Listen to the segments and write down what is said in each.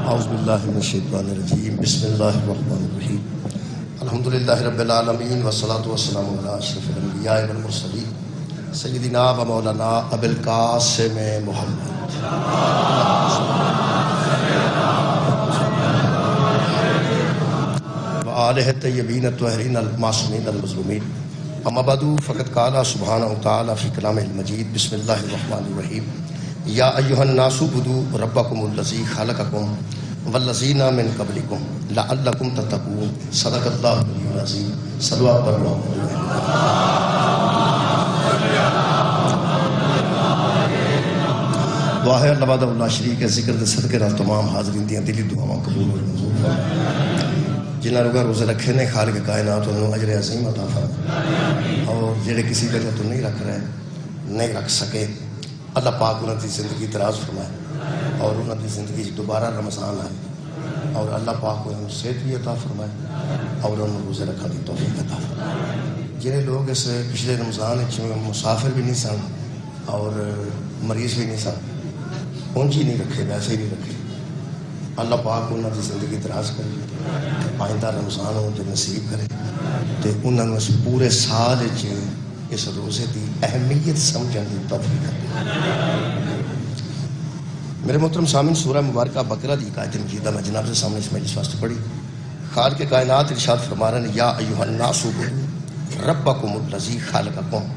اعوذ باللہ من الشیطان الرجیم بسم اللہ الرحمن الرحیم الحمدللہ رب العالمین والصلاة والسلام علی اشرف الانبیاء والمرسلین سیدنا و مولانا ابی القاسم محمد و آلہ الطیبین الطاہرین المعصومین المظلومین اما بعد فقد قال سبحانہ وتعالی فی کلامہ المجید بسم اللہ الرحمن الرحیم یا ایھا الناس اعبدوا ربکم الذی خلقکم والذین من قبلکم لعلکم تتقون صدق اللہ العلی العظیم صلوات پر واہ اللہ وحدہ لا شریک ہے ذکر دے صدقے نال تمام حاضرین دیاں دلی دعاواں قبول اور منظور فرما جنہاں لوگاں روزے رکھے نے خالق کائنات انہوں اجر عظیم عطا فرما اور جڑے کسی وجہ تو نہیں رکھ رہے نہیں رکھ سکے اللہ پاک انہوں کی زندگی دراز فرمائے اور انہوں کی زندگی دوبارہ رمضان آئے اور اللہ پاک انہوں صحت بھی عطا فرمائے اور انہوں روزے رکھا دی توفیق عطا فرمائے جنہیں لوگ اس پچھلے رمضان مسافر بھی نہیں سن اور مریض بھی نہیں سن اونجی نہیں رکھے ویسے ہی نہیں رکھے اللہ پاک انہوں کی زندگی دراز کرے آئندہ رمضان ہو جو نصیب کرے تو انہوں نے اس پورے سال اس روزے کی اہمیت سمجھنے کی توفیق عطا میرے محترم سامعین سورہ مبارکہ بقرہ دی آیت مجیدہ میں جناب سے سامنے اس مجلس واسطے پڑھی خالق کائنات ارشاد فرما رہے ہیں یا ایھا الناس اعبدوا ربکم الذی خلقکم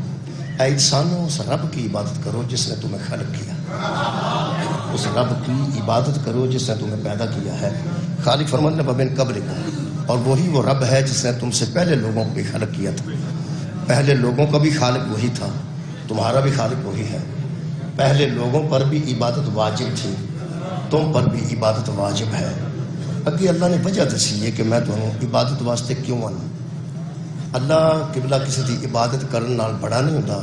اے انسانوں اس رب کی عبادت کرو جس نے تمہیں خلق کیا اس رب کی عبادت کرو جس نے تمہیں پیدا کیا ہے خالق فرماتے ہیں ومن قبلکم اور وہی وہ رب ہے جس نے تم سے پہلے لوگوں کو بھی خلق کیا تھا پہلے لوگوں کا بھی خالق وہی تھا تمہارا بھی خالق وہی ہے پہلے لوگوں پر بھی عبادت واجب تھی تم پر بھی عبادت واجب ہے اگے اللہ نے وجہ دسی ہے کہ میں تمہیں عبادت واسطے کیوں آنا اللہ قبلہ کسی دی عبادت کرن نال بڑا نہیں ہوتا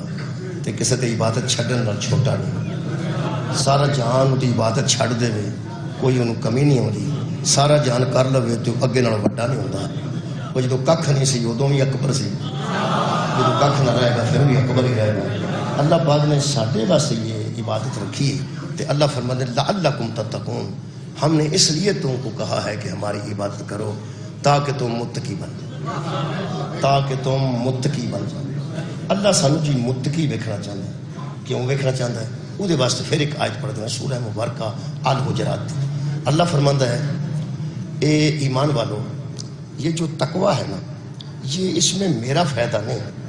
تے کسی دی عبادت چھڈن نال چھوٹا نہیں سارا جہان دی عبادت چھڈ دے کوئی انہوں کمی نہیں ہوتی سارا جہان کر لوے تو اگے نال بڑا نہیں ہوتا وہ جدو ککھ نہیں سی ادوں بھی اکبر سی جدو ککھ نہ رہے گا پھر بھی اکبر ہی رہے گا اللہ پاک نے ساڈے واسطے یہ عبادت رکھی تے اللہ فرماتے ہیں لعلکم تتقون ہم نے اس لیے تم کو کہا ہے کہ ہماری عبادت کرو تاکہ تم متقی بن تاکہ تم متقی بن جاؤ اللہ سانو جی متقی ویکھنا چاہتا ہے کیوں ویکھنا چاہتا ہے وہ دے واسطے پھر ایک آیت پڑھتے ہیں سورہ مبارکہ الحجرات اللہ فرماتا ہے اے ایمان والو یہ جو تقوی ہے نا یہ اس میں میرا فائدہ نہیں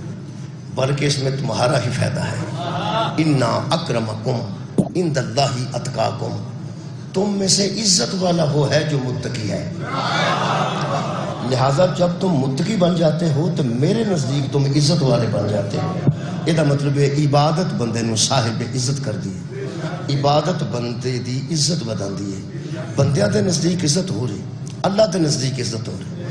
بلکہ اس میں تمہارا ہی فائدہ ہے انا اکرمکم عند اللہ اتقاکم تم میں سے عزت والا وہ ہے جو متقی ہے لہٰذا جب تم متقی بن جاتے ہو تو میرے نزدیک تم عزت والے بن جاتے ہو یہ مطلب ہے عبادت بندے نو صاحب عزت کر دی عبادت بندے دی عزت بدا دی ہے بندیاں دے نزدیک عزت ہو رہی اللہ دے نزدیک عزت ہو رہی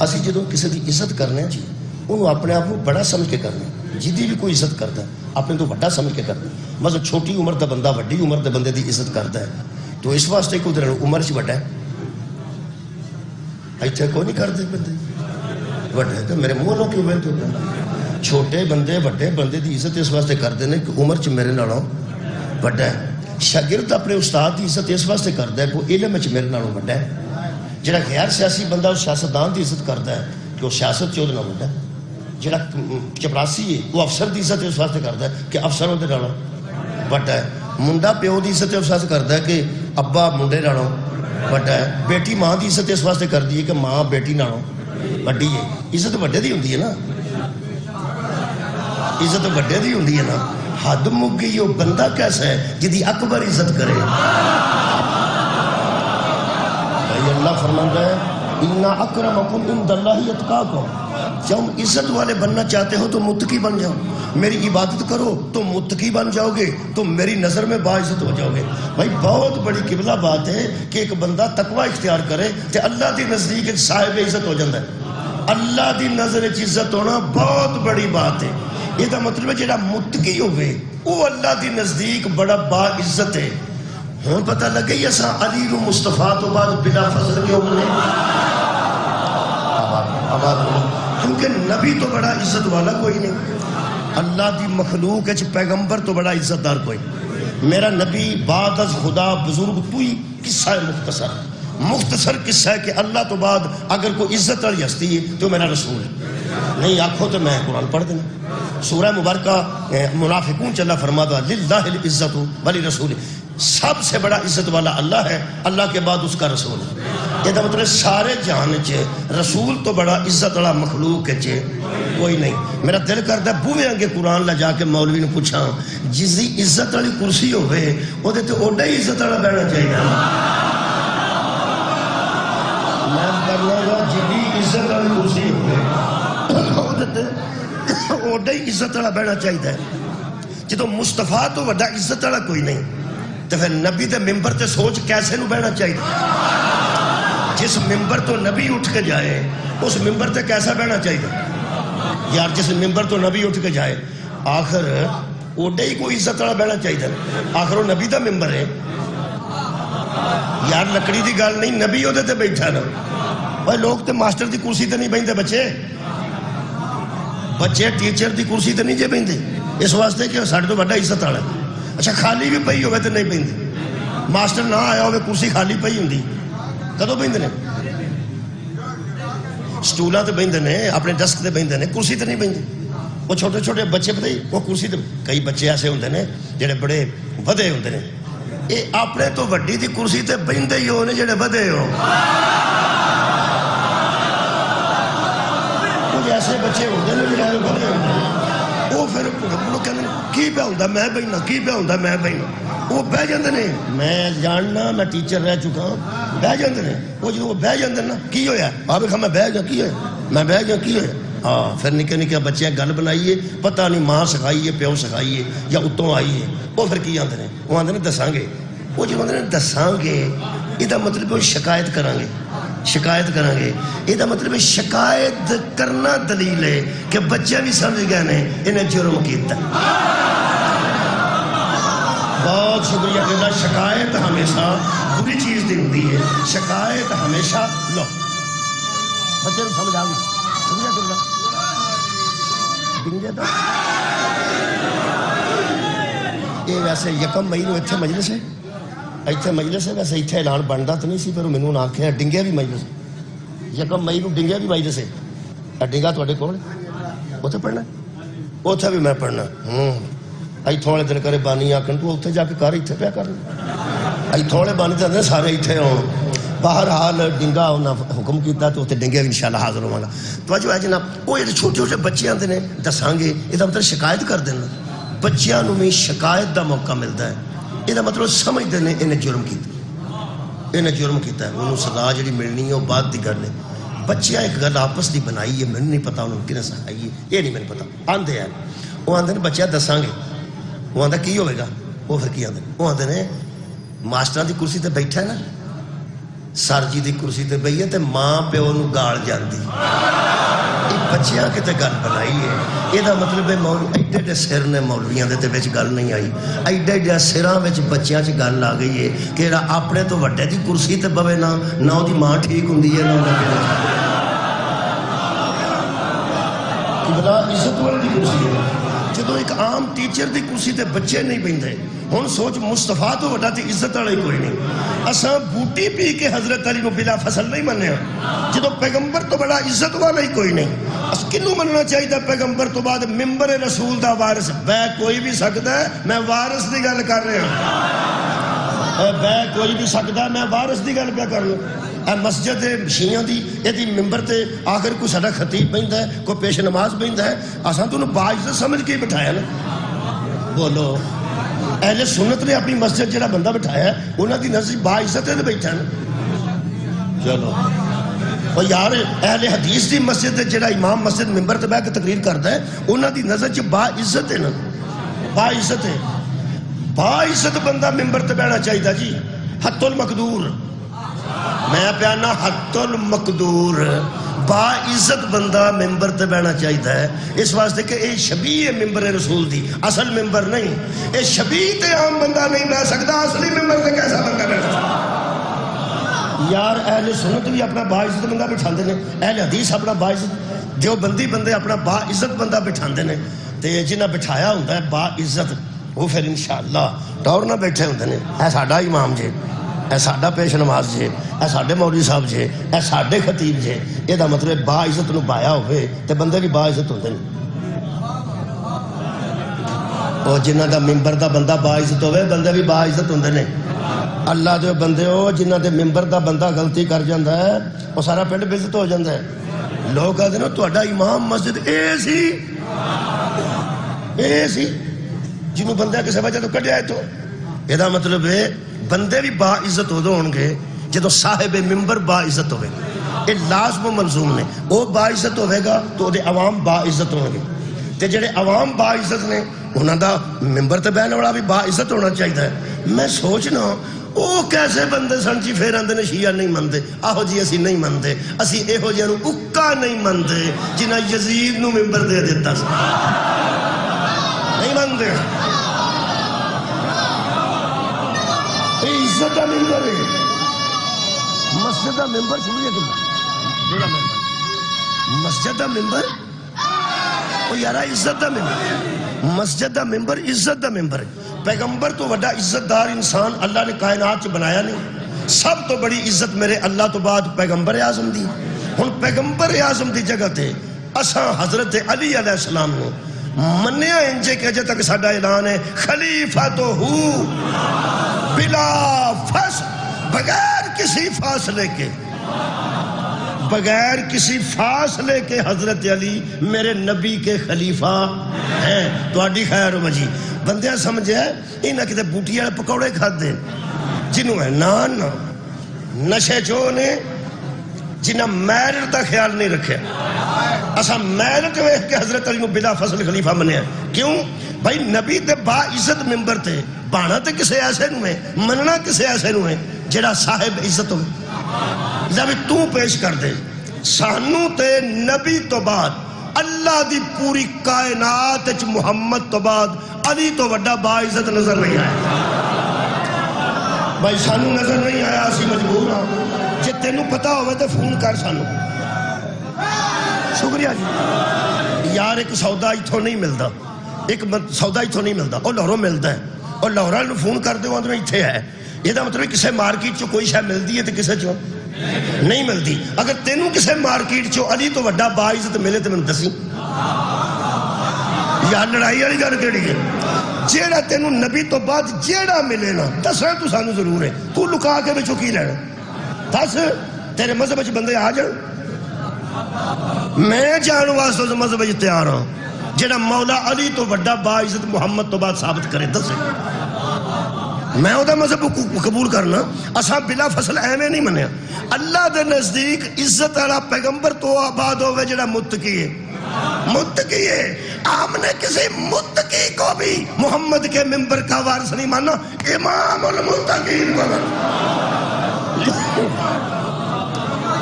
اسی جدوں کسی دی عزت کرنے جی انہوں اپنے آپ کو بڑا سمجھ کے کرنے جدی بھی کوئی عزت کرتا ہے اپنے تو بڑا سمجھ کے کرتا ہے مطلب چھوٹی عمر دا بندہ وڈی عمر دے بندے دی عزت کرتا ہے تو اس واسطے کوئی در عمر سے بڑا ہے ایتھے کوئی نہیں کرتے بندے وڈے تو میرے منہ کیوں بہتے ہو چھوٹے بندے وڈے بندے دی عزت اس واسطے کرتے ہیں کہ عمر چ میرے نالوں وڈا ہے شاگرد اپنے استاد دی عزت اس واسطے کرتا ہے کہ علم چ میرے نالوں وڈا ہے جڑا غیر سیاسی بندہ اس سیاستدان دی عزت کرتا ہے کہ وہ سیاست چ نال وڈا ہے جڑا چپراسی ہے وہ افسر دی عزت اس واسطے کرتا ہے کہ افسر وہ نالوں وڈا ہے منڈا پیو دی عزت اس واسطے کرتا ہے کہ ابا منڈے نالوں وڈا ہے بیٹی ماں دی عزت اس واسطے کر دی ہے کہ ماں بیٹی نالوں وڈی ہے عزت وڈے دی ہوندی ہے نا عزت وڈے دی ہوندی ہے نا حد مک گئی وہ بندہ کیسا ہے جدی اکبر عزت کرے بھائی اللہ فرماتا ہے اِنَّ أَكْرَمَكُمْ عِندَ اللَّهِ أَتْقَاكُمْ جب عزت والے بننا چاہتے ہو تو متقی بن جاؤ میری عبادت کرو تو متقی بن جاؤ گے تو میری نظر میں باعزت ہو جاؤ گے بھائی بہت بڑی قبلہ بات ہے کہ ایک بندہ تقوی اختیار کرے کہ اللہ دی نزدیک ایک صاحب عزت ہو جاتا ہے اللہ دی نظر عزت ہونا بہت بڑی بات ہے یہ مطلب ہے جڑا متقی ہوئے وہ اللہ دی نزدیک بڑا با عزت ہے ہوں پتہ لگے یہ سا علی و مصطفیٰ تو بعد بلا فضل کیوں بنے کیونکہ نبی تو بڑا عزت والا کوئی نہیں، اللہ دی مخلوق ہے پیغمبر تو بڑا عزت دار کوئی. میرا نبی بعد از خدا بزرگ تو ہی قصہ ہے مختصر قصہ ہے کہ اللہ تو بعد اگر کوئی عزت والی ہستی ہے تو میرا رسول ہے. نہیں آکھو تو میں قرآن پڑھ دینا. سورہ مبارکہ منافقون چلا فرماتا للہ العزت ولی رسول، سب سے بڑا عزت والا اللہ ہے، اللہ کے بعد اس کا رسول ہے. یہ مطلب سارے جہان چے رسول تو بڑا عزت والا مخلوق چے کوئی نہیں. میرا دل کرتا ہے بوے آگے قرآن لا جا کے مولوی نے پوچھا جس دی عزت والی کرسی ہوئے وہ تے اوڈا ہی عزت والا بہنا چاہیے. میں کرنا گا جی عزت والی کرسی ہوئے اوڈا ہی عزت والا بہنا چاہیے. جدو مصطفیٰ تو وڈا عزت والا کوئی نہیں تو پھر نبی دے ممبر تے سوچ کیسے نو بہنا چاہیے. جس ممبر تو نبی اٹھ کے جائے اس ممبر تے کیسا بہنا چاہیے یار. جس ممبر تو نبی اٹھ کے جائے آخر اوڈے ہی کوئی عزت والا بہنا چاہیے. آخر وہ نبی دا ممبر ہے یار، لکڑی دی گل نہیں، نبی وہ تے بیٹھا نا. بھائی لوگ تے ماسٹر دی کرسی تے نہیں بہندے، بچے ٹیچر دی کرسی تے نہیں جے بہندے اس واسطے کہ ساڈے تو بڑا عزت والا. اچھا خالی بھی پئی ہوئے تے نہیں بہندے، ماسٹر نہ آیا ہوئے کرسی خالی پئی ہوندی کدوں بہندے نے؟ سٹولاں تے بہندے نے، اپنے ڈسک تے بہندے نے، کرسی تے نہیں بہندے. وہ چھوٹے چھوٹے بچے پتہ وہ کرسی تے، کئی بچے ایسے ہوندے نے جڑے بڑے ودے ہوندے نے، یہ اپنے تو وڈی دی کرسی تے بہندے ہی ہونے جڑے ودے ہو. ایسے بچے ہوتے ہیں جڑے ودے ہوندے وہ پھر کہندے نے کی پیا ہوندا میں بہنا، کی پیا ہوندا میں بہنا. وہ بہ جاندے نے، میں جاننا میں ٹیچر رہ چکا ہوں، بہ جاندے نے. وہ جدوں وہ بہ جاندے نا کی ہویا آپ کہا میں بہ گیا کی ہویا، میں بہ گیا کی ہویا. ہاں پھر نکے نکے بچے گل بنائیے پتہ نہیں ماں سکھائیے پیو سکھائیے یا اتوں آئیے. وہ پھر کی آندے نے، وہ آندے نے دساں گے. وہ جب آندے نے دساں گے یہ مطلب وہ شکایت کریں گے، شکایت کریں گے. یہ مطلب شکایت کرنا دلیل ہے کہ بچے بھی سمجھ گئے نے انہیں جرم کیتا. بہت شکریہ کہ شکایت ہمیشہ بری چیز دی ہوتی ہے. شکایت ہمیشہ لو بچے کو سمجھ آ گئی. یہ ویسے یکم مئی نو اتنے مجلس ہے، اتنے مجلس ہے. ویسے اتنے اعلان بنتا تو نہیں سی پر مینوں آخیا ڈنگیا بھی مجلس، یکم مئی نو ڈنگیا بھی مجلس ہے. ڈنگا تے کول اتنے پڑھنا، اتنے بھی میں پڑھنا. اتوں والے دن کرے بانی آکن تو اتنے جا کے کر اتنے پیا کرنا. اتوں والے بانی تو سارے اتنے آن. بہرحال ڈنگا انہیں حکم کیا تو اتنے ڈنگے بھی انشاءاللہ حاضر ہوا گا. تو جو ہے جناب وہ چھوٹے چھوٹے بچے آتے ہیں دساں گے یہ مطلب شکایت کر دینا. بچیاں بھی شکایت دا موقع ملتا ہے. یہ مطلب سمجھتے ہیں انہیں جرم کیا، انہیں جرم کیا ہے، انہوں سزا جڑی ملنی ہے وہ بعد کی گل ہے. بچیاں ایک گل آپس کی بنائی ہے، مجھے نہیں پتا انہوں نے سکھائی ہے، یہ نہیں مجھے پتا. آتے ہیں وہ آتے ہیں بچہ دساں گے، وہ آتا کی ہوئے گا. وہ پھر کی آتے ہیں وہ آتے ہیں ماسٹر کی کرسی تے بیٹھا ہے نا، سر جی دی کرسی تے بئی ہے تے ماں پیو نو گال جاندی. بچیاں کتے گل بنائی ہے. یہ مطلب ہے ایڈے ایڈے سر نے مولویاں دے وچ گل نہیں آئی، ایڈے ایڈے سراں وچ بچیاں چ گل آ گئی ہے کہ اپنے تو وڈے دی کرسی تے بوے نہ دی ماں ٹھیک ہوندی ہے نہ بلا عزت والے دی کرسی ہے. جدو ایک عام ٹیچر دی کرسی تے بچے نہیں بہندے. ہن سوچ مصطفیٰ تو وڈا تے عزت والا ہی کوئی نہیں. اساں بوٹی پی کے حضرت علی کو بلا فصل نہیں منیا. جدو پیغمبر تو بڑا عزت والا ہی کوئی نہیں. اس کنوں مننا چاہیے پیغمبر تو بعد ممبر رسول دا وارث بے کوئی بھی سکتا ہے. میں وارث دی گل کر رہا، بے کوئی بھی سکتا ہے، میں وارث دی گل پہ کر رہا. مسجد شیعہ دی یہ ممبر تے آخر کوئی سارا خطیب بہندا ہے، کوئی پیش نماز بہندا ہے. اساں تو باعزت سمجھ کے بٹھایا نا. بولو اہل سنت نے اپنی مسجد جڑا بندہ بٹھایا ہے انہاں دی نظر باعزت ہے بیٹھا نا. چلو اور یار اہل حدیث دی مسجد جڑا امام مسجد ممبر تے بیٹھ کے تقریر کردا ہے انہاں دی نظر چ باعزت ہے نا، باعزت ہے. باعزت بندہ ممبر تے بیٹھنا چاہیے جی. حت المقدور میں پیانا حت المقدور باعزت بندہ ممبر تے بیٹھنا چاہیے. اس واسطے کہ اے شبیہ ممبر رسول دی اصل ممبر نہیں. اے شبیہ تے عام بندہ نہیں بیٹھ سکتا، اصلی ممبر تے کیسا بندہ بیٹھ سکتا. یار اہل سنت بھی اپنا باعزت بندہ بٹھاندے نے، اہل حدیث اپنا باعزت. دیوبندی بندے اپنا با عزت بندہ بٹھاندے نے تے جنہیں بٹھایا ہوتا ہے با عزت وہ پھر انشاءاللہ ٹور نہ بیٹھے ہوتے ہیں اے ساڈا امام جے اے ساڈا پیش نماز جے اے ساڈے مولوی صاحب جے اے ساڈے خطیب جے یہ دا مطلب با عزت نو بایا ہوئے تے بندے بھی با عزت ہوتے ہیں اور جنہ دا ممبر دا بندہ با عزت ہوئے بندے بھی با عزت ہوتے ہیں اللہ دے بندے ہو جنہ دے ممبر دا بندہ غلطی کر جاندہ ہے وہ سارا پنڈ بے عزت ہو جاندہ ہے لوگ کہتے ہیں تہاڈا امام مسجد اے سی جنہوں بندہ کسے وجہ تو کٹیا ہے تو یہ دا مطلب ہے بندے بھی با عزت ہو دو ہونگے جدو صاحب ممبر با عزت ہوئے یہ لازم و ملزوم نے وہ با عزت ہوئے گا تو دے عوام با عزت ہوں گے تے جڑے عوام با عزت نے انہاں دا ممبر تے بہن والا بھی با عزت ہونا چاہیے میں سوچنا وہ کیسے بندے سن جی پھر آندے نے شیعہ نہیں مندے آہو جی اسی نہیں مندے اسی ایہو جی نو اکا نہیں مندے جنہ یزید نو ممبر دے دیتا سا نہیں مندے عزت دا ممبر ہے مسجد دا ممبر سنیے تو مسجد دا ممبر وہ یارا عزت دا ممبر مسجد دا ممبر عزت دا ممبر ہے پیغمبر تو وڈا عزت دار انسان اللہ نے کائنات چ بنایا نہیں سب تو بڑی عزت میرے اللہ تو بعد پیغمبر اعظم دی ہن پیغمبر اعظم دی جگہ تے اساں حضرت علی علیہ السلام نے منیا انجے کہ اجے تک ساڈا اعلان ہے خلیفۃ ہو بلا فصل بغیر کسی فاصلے کے بغیر کسی فاصلے کے حضرت علی میرے نبی کے خلیفہ ہیں تو آڈی خیر مجی بندیاں سمجھے انہاں کتے بوٹی والے پکوڑے کھاتے جنہوں ہے نان نشے جو نے جنہاں میرٹ دا خیال نہیں رکھے اسا میرٹ میں کہ حضرت علی بلا فصل خلیفہ منیا کیوں بھائی نبی تے با عزت ممبر تے بانا تے کسے ایسے نو ہے مننا کسے ایسے نو ہے جڑا صاحب عزت ہوئے جب تو پیش کر دے سانو تے نبی تو بعد اللہ دی پوری کائنات اچ محمد تو بعد علی تو وڈا با عزت نظر نہیں آیا بھائی سانو نظر نہیں آیا اسی مجبور ہاں جے تینوں پتا ہوئے تے فون کر سانو شکریہ جی یار ایک سودا ایتھوں نہیں ملتا ایک سودا ایتھوں نہیں ملتا اور لاہوروں ملتا ہے اور لاہوروں نے فون کر دے وہاں میں ایتھے ہے یہ دا مطلب کسے مارکیٹ چو کوئی شاید ملتی ہے تو کسے چو نہیں ملتی اگر تینوں کسے مارکیٹ چو علی تو وڈا با عزت ملے تو میں دسی یا لڑائی والی گل کیڑی ہے جیڑا تینوں نبی تو بعد جیڑا ملے نا دسنا تو سانو ضرور ہے تو لکا کے بچوں کی لینا دس تیرے مذہب وچ بندے آ جان میں جان واسطے اس مذہب وچ تیار ہوں جیڑا مولا علی تو وڈا با عزت محمد تو بعد ثابت کرے دسے میں وہ مذہب قبول کرنا اساں بلا فصل ایویں نہیں منیا اللہ دے نزدیک عزت والا پیغمبر تو آباد ہوئے جڑا متقی ہے متقی ہے آپ نے کسی متقی کو بھی محمد کے ممبر کا وارث نہیں مانا امام المتقین کو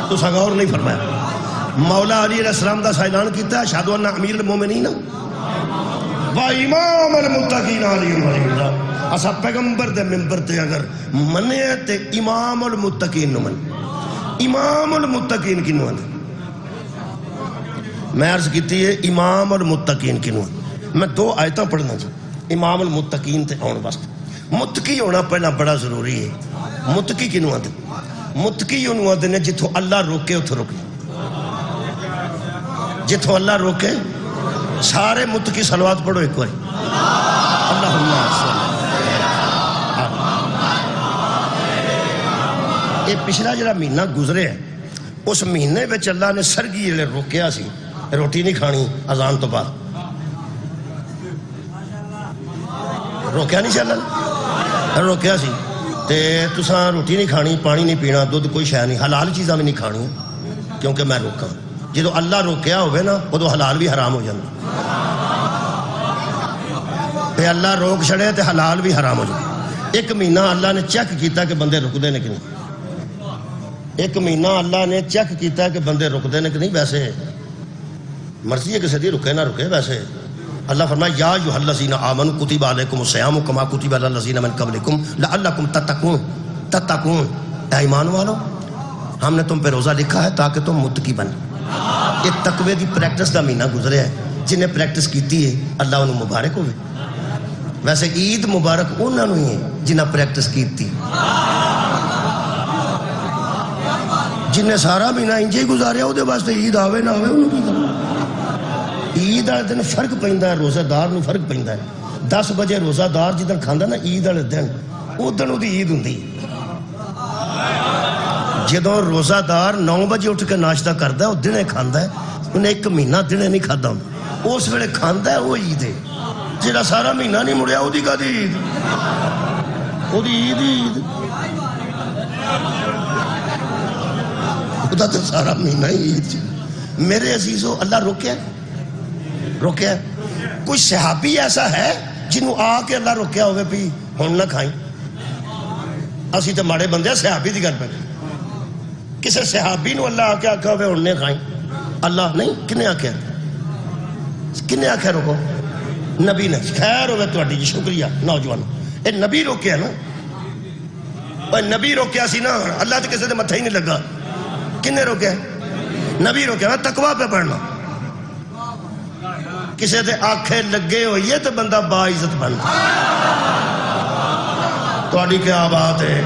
تو سغور نہیں فرمایا مولا علی علیہ السلام دا اعلان کیتا ہے اشہدو ان امیر المومنین و امام المتقین علی اللہ اسا پیغمبر دے ممبر تے اگر منے تے امام المتقین نو من امام المتقین کی نو میں عرض کیتی ہے امام المتقین کی نو میں دو آیتاں پڑھنا چاہتا امام المتقین تے آن واسطے متقی ہونا پہلا بڑا ضروری ہے متقی کی نو آتے متقی انہوں آتے نے جتھو اللہ روکے اتھو روکے جتھو اللہ روکے سارے متقی صلوات پڑھو ایک باری اللہم صلی یہ پچھلا جڑا مہینہ گزرے ہے اس مہینے وچ اللہ نے سرگی جڑے روکیا سی روٹی نہیں کھانی اذان تو بعد روکیا نہیں چل روکیا سی تے تساں روٹی نہیں کھانی پانی نہیں پینا دودھ کوئی شے نہیں حلال چیزاں بھی نہیں کھانی کیونکہ میں روکاں جدو اللہ روکیا ہوئے نا ادو حلال بھی حرام ہو جاتا تے اللہ روک چھڑے تے حلال بھی حرام ہو جاتا ایک مہینہ اللہ نے چیک کیتا کہ بندے رک دے نے کہ نہیں ایک مہینہ اللہ نے چیک کیتا کہ بندے رک دے نے کہ نہیں ویسے مرضی ہے کسی دی رکے نہ رکے ویسے اللہ فرمایا یا ایھا الذین آمنوا کتب علیکم الصیام کما کتب علی الذین من قبلکم لعلکم تتقون اے ایمان والو ہم نے تم پہ روزہ لکھا ہے تاکہ تم متقی بنو یہ تقوی دی پریکٹس دا مہینہ گزریا ہے، جنہیں پریکٹس کیتی ہے اللہ انہوں مبارک ہوئے. ویسے عید مبارک انہوں ہی ہے جنہیں پریکٹس کیتی. جنہیں سارا مہینہ انجے ہی گزاریا وہ واسطے عید آوے نہ آوے انہوں کی طرح. عید والے دن فرق پیندا ہے، روزہ دار نو فرق پیندا ہے. 10 بجے روزہ دار جدن کھاندا نا عید والے دن، ادن وہ عید ہوندی. جدوں روزہ دار 9 بجے اٹھ کے ناشتہ کردا ہے وہ دنے کھاندا ہے، انہیں ایک مہینہ دنے نہیں کھادا ہوندا، اس ویلے کھاندا ہے وہ عید ہے. جڑا سارا مہینہ نہیں مڑیا وہ کدی عید، وہ عید عید خدا تو سارا مہینہ ہی عید. میرے عزیزو اللہ روکیا. کوئی صحابی ایسا ہے جنہوں آ کے اللہ روکیا ہوئے بھی ہن نہ کھائیں؟ اسی تو ماڑے بندے صحابی دی گل پہ. کسے صحابی نو اللہ آ کے آکھا ہوئے ہن نہ کھائیں؟ اللہ نہیں. کنے آکھیا روکو؟ نبی نے. خیر ہوئے تہاڈی جی، شکریہ نوجوان. اے نبی روکیا نا، اوے نبی روکیا سی نا، اللہ تے کسے دے متھے ہی نہیں لگا. کنے روکیا؟ نبی روکیا. میں تقوی پہ پڑھنا. کسے دے آنکھیں لگے ہوئیے تو بندہ با عزت بنتا. تہاڈی کیا بات ہے؟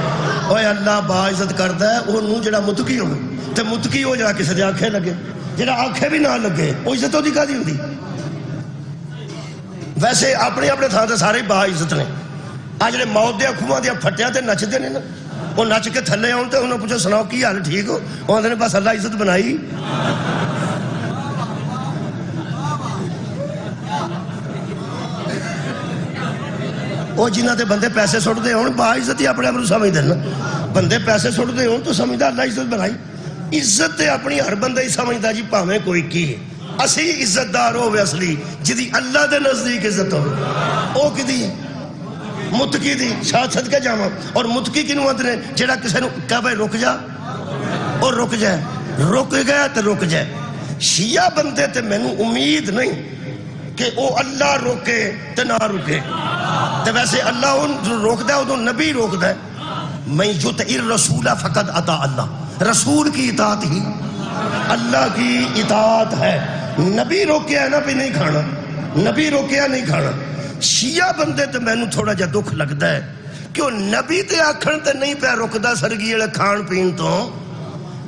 اوے اللہ با عزت کرتا ہے انہوں جڑا متقی ہوئے، تے متقی ہو جڑا کسے دے آنکھیں لگے. جڑا آنکھیں بھی نہ لگے وہ عزت ہوتی کہاں دی ہوتی؟ ویسے اپنے اپنے تھان تے سارے با عزت نے. آج جڑے موت دے کھواں دے پھٹیاں تے نچدے نے نا، وہ نچ کے تھلے آن تے انہوں پوچھو سناؤ کی حال ٹھیک ہو؟ وہ آندے نے بس اللہ عزت بنائی. وہ جنہ دے بندے پیسے سٹ دے ہون با عزت ہی اپنے آپ کو سمجھ دینا. بندے پیسے سٹ دے ہون تو سمجھدا اللہ عزت بنائی. عزت تے اپنی ہر بندہ ہی سمجھدا جی پاویں کوئی کی ہے. اسی عزت دار ہوئے اصلی جدی اللہ دے نزدیک عزت ہوئے او کدی متقی دی. شاہ صدقے جاواں. اور متقی کنوں آندے نے؟ جڑا کسے نو کہے بھائی رک جا اور رک جائے، رک گیا تے رک جائے. شیعہ بندے تے مینوں امید نہیں کہ او اللہ روکے تے نہ رکے. تے ویسے اللہ ان روک دے ادو نبی روک دے. میں یطع الرسول فقد اطاع اللہ. رسول کی اطاعت ہی اللہ کی اطاعت ہے. نبی روکیا ہے نا بھی نہیں کھانا، نبی روکیا نہیں کھانا. شیعہ بندے تے مینوں تھوڑا جا دکھ لگتا ہے کہ وہ نبی تے آکھن تے نہیں پیا رکدا سرگی والے کھان پین تو،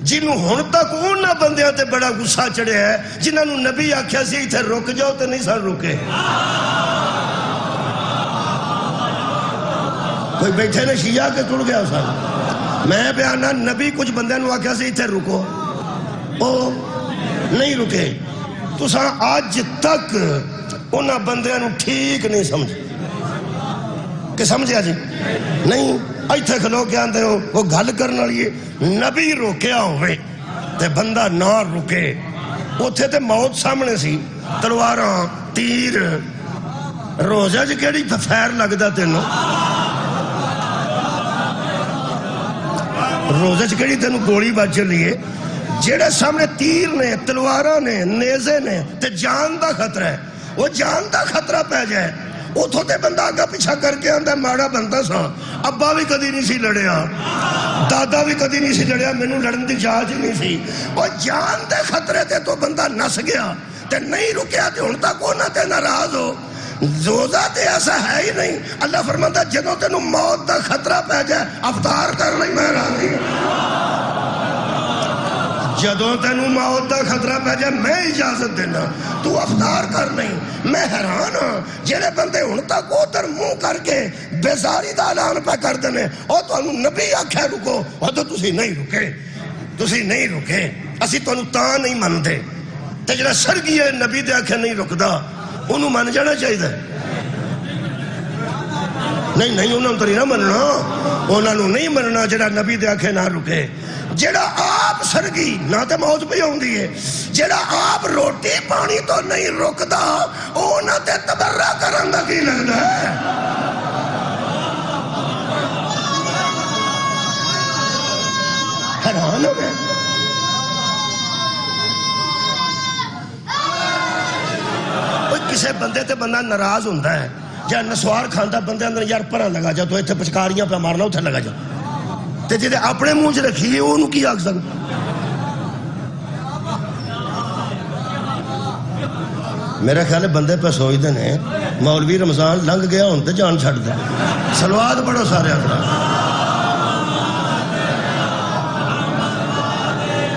جنہوں ہن تک انہاں بندیاں تے بڑا غصہ چڑھیا ہے جنہاں نو نبی آکھیا سی ایتھے رک جاؤ تے نہیں سن رکے. کوئی بیٹھے نے شیعہ کے ٹر گیا سن. میں بیانا نبی کچھ بندیاں نو آکھیا سی ایتھے رکو، او نہیں رکے. تساں آج تک انہاں بندیاں نو ٹھیک نہیں سمجھ کہ سمجھا جی نہیں. ایتھے کھلو کے آندے ہو وہ گل کرن والی ہے. نبی روکیا ہوئے تے بندہ نہ رکے. اوتھے تے موت سامنے سی، تلواراں تیر. روزہ جی کیڑی فیر لگدا تینوں؟ روزہ جی کیڑی تینوں گولی بج چلی ہے؟ جیڑے سامنے تیر نے، تلواراں نے، نیزے نے تے جان دا خطرہ ہے. وہ جان دا خطرہ پہ جائے اتھوں تے بندہ آگا پیچھا کر کے آندہ ماڑا بنتا سا. ابا بھی کدی نہیں سی لڑیا، دادا بھی کدی نہیں سی لڑیا، مینوں لڑن دی جاج نہیں سی. وہ جان دے خطرے تے تو بندہ نس گیا تے نہیں رکیا تے ہن تک انہاں تے ناراض ہو. روزہ تے ایسا ہے ہی نہیں. اللہ فرماتا جدوں تینوں موت دا خطرہ پہ جائے افطار کر لئی میں راضی. جدوں تینوں موت دا خطرہ پہ جائے میں اجازت دینا، تو افطار کر نہیں. میں حیران ہاں جڑے بندے ہن تک ادھر منہ کر کے بیزاری دا اعلان پہ کر دینے او تانوں نبی آکھے رکو او تو تسی نہیں رکے، تسی نہیں رکے. اسی تانوں تاں نہیں مندے تے جڑا سرگی ہے نبی دے آکھے نہیں رکدا انہوں من جانا چاہیے. نہیں انہوں تو نہیں نہ مننا، انہوں نہیں مننا جڑا نبی دے آکھے نہ رکے. جڑا آپ سرگی نہ تے موت پہ ہوندی ہے، جڑا آپ روٹی پانی تو نہیں رکدا انہاں تے تبرہ کرن دا کی لگدا ہے؟ حیران ہو گئے. کسے بندے تے بندہ ناراض ہوندہ ہے یا نسوار کھاندا بندے اندر یار پرا لگا جا تو ایتھے پچکاریاں پہ مارنا اتھے لگا جا تے جدے اپنے منہ چ رکھی ہے انہوں کی آکھ سکتا. میرا خیال ہے بندے پہ سوچتے ہیں مولوی رمضان لنگ گیا ہوں تو جان چھڑ دے سلوات پڑھو سارے اپنا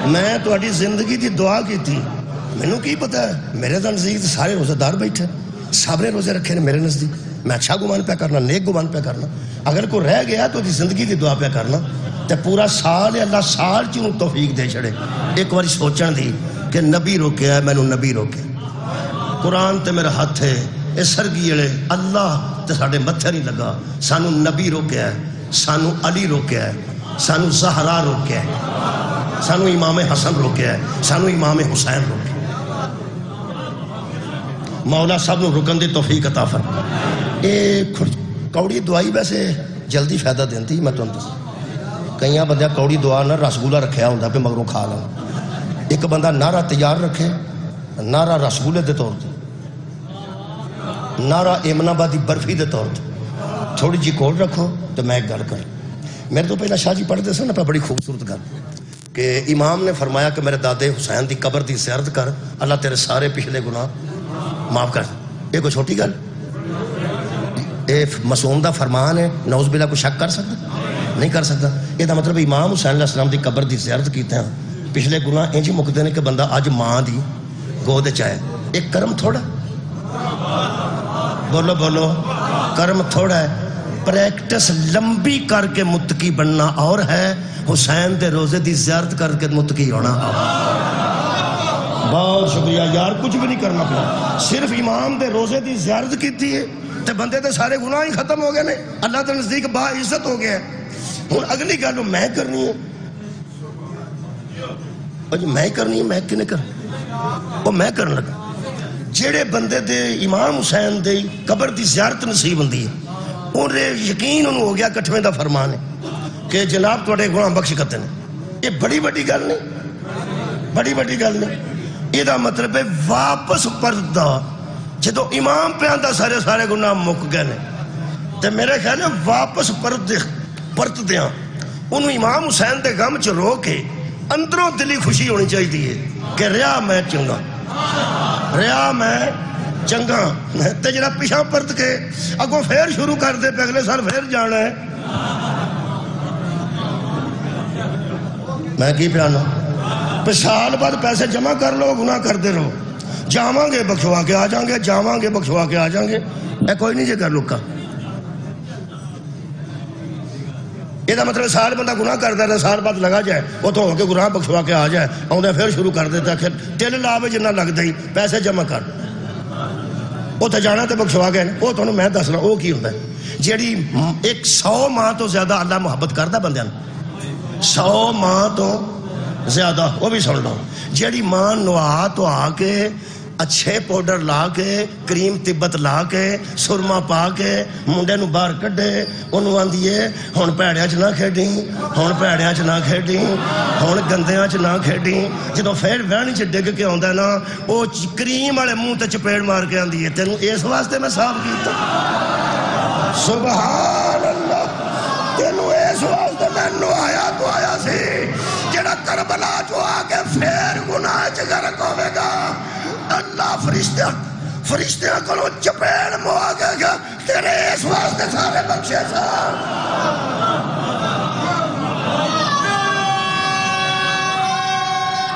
میں تہاڈی زندگی دی دعا کی تھی مینوں کی پتا ہے میرے نزدیک سارے روزے دار بیٹھے سب نے روزے رکھے نے میرے نزدیک میں اچھا گمان پہ کرنا نیک گمان پہ کرنا اگر کوئی رہ گیا تو دی زندگی دی دعا پہ کرنا تے پورا سال اللہ سال چوں توفیق دے چھڑے ایک بار سوچن دی کہ نبی روکیا ہے مینوں نبی روکے قرآن تے میرا ہاتھ ہے اے سرگی والے اللہ تے ساڈے متھے نہیں لگا سانو نبی روکیا ہے سانو علی روکیا ہے سانو زہرا روکیا ہے سانو امام حسن روکیا ہے سانو امام حسین روکیا مولا صاحب نو رکن دی توفیق عطا فرما اے کوڑی دعائی ویسے جلدی فائدہ دیندی میں تانوں دس کئیاں بندے کوڑی دعا نہ رسگولا رکھیا ہوندا پہ مگروں کھا لینا ایک بندہ نعرہ تیار رکھے نعرہ رسگولے دے طور تے نعرہ ایمن آبادی برفی دے طور تے تھوڑی جی کوڑ رکھو تو میں ایک گل کر میرے تو پہلا شاہ جی پڑھتے سن پہ بڑی خوبصورت گل کہ امام نے فرمایا کہ میرے دادے حسین دی قبر دی زیارت کر اللہ تیرے سارے پچھلے گناہ معاف کر یہ کوئی چھوٹی گل اے معصوم دا فرمان ہے نعوذ باللہ کو شک کر سکتا نہیں کر سکتا یہ دا مطلب امام حسین علیہ السلام دی قبر دی زیارت کیتے ہیں پچھلے گناہ انجی مکتے ہیں کہ بندہ آج ماں دی گود چاہے ایک کرم تھوڑا بولو بولو کرم تھوڑا ہے پریکٹس لمبی کر کے متقی بننا اور ہے حسین دے روزے دی زیارت کر کے متقی ہونا بہت شکریہ یار کچھ بھی نہیں کرنا پڑا صرف امام دے روزے دی زیارت کی تھی تے بندے دے سارے گناہ ہی ختم ہو گئے نے اللہ دے نزدیک با عزت ہو گیا ہوں اگلی گل میں کرنی ہے میں کرنی ہے میں کنے کر وہ میں کرن لگا جیڑے بندے دے امام حسین دے قبر دی زیارت نصیب ہوندی ہے انہیں یقین انہوں ہو گیا کٹھویں دا فرمان ہے کہ جناب توڑے گناہ بخش کرتے ہیں یہ بڑی بڑی گل نہیں بڑی بڑی گل نہیں یہ دا مطلب ہے واپس پردہ جدو امام پہ آندہ سارے گناہ مک گئے نے تو میرے خیال ہے واپس پرت دیاں انہوں امام حسین دے غم چ رو کے اندروں دلی خوشی ہونی چاہیے کہ ریا میں چنگا ریا میں چنگا تے جناب پیچھا پرت کے اگوں پھر شروع کر دے پہ اگلے سال پھر جانا ہے میں کی پیانا پہ سال بعد پیسے جمع کر لو گناہ کر دے رہو جاواں گے بخشوا کے آ جائیں گے جاواں گے بخشوا کے آ جائیں گے اے کوئی نہیں جے کر لکا یہ دا مطلب سال بندہ گناہ کر دے سال بعد لگا جائے وہ تو ہو کے گناہ بخشوا کے آ جائے آؤں پھر شروع کر دیتا کہ تیل لاوے جنہ لگ دئی پیسے جمع کر وہ تو جانا تو بخشوا گئے وہ تو میں دس رہا وہ کی ہوتا ہے جیڑی 100 ماہ تو زیادہ اللہ محبت کرتا بندیاں 100 ماہ تو زیادہ وہ بھی سن لو جیڑی ماں نوا تو آ کے اچھے پاؤڈر لا کے کریم تبت لا کے سرما پا کے منڈے نو باہر کڈے انہوں آندیے ہن پیڑیاں چ نہ کھیڈی ہن پیڑیاں چ نہ کھیڈی ہن گندیاں چ نہ کھیڈی جدوں پھر وہنی چ ڈگ کے آندا نا او کریم والے منہ تے چپیڑ مار کے آندی ہے تینوں اس واسطے میں صاف کیتا سبحان اللہ تینوں اس واسطے میں نوایا تو آیا سی جڑا کربلا جو آ کے پھر گناہ چ غرق ہوے گا اللہ فرشتیاں کو چپیڑ موا گیا تیرے اس واسطے سارے بخشے سار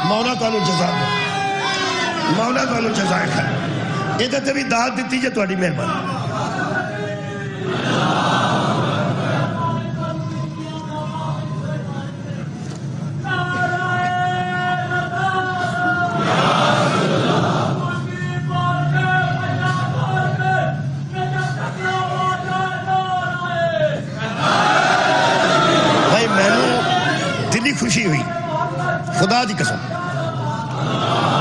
مولا تانوں جزا دے مولا تانوں جزا کھائے یہ تے بھی داد دیتی جے تہاڈی مہربانی خوشی ہوئی خدا دی قسم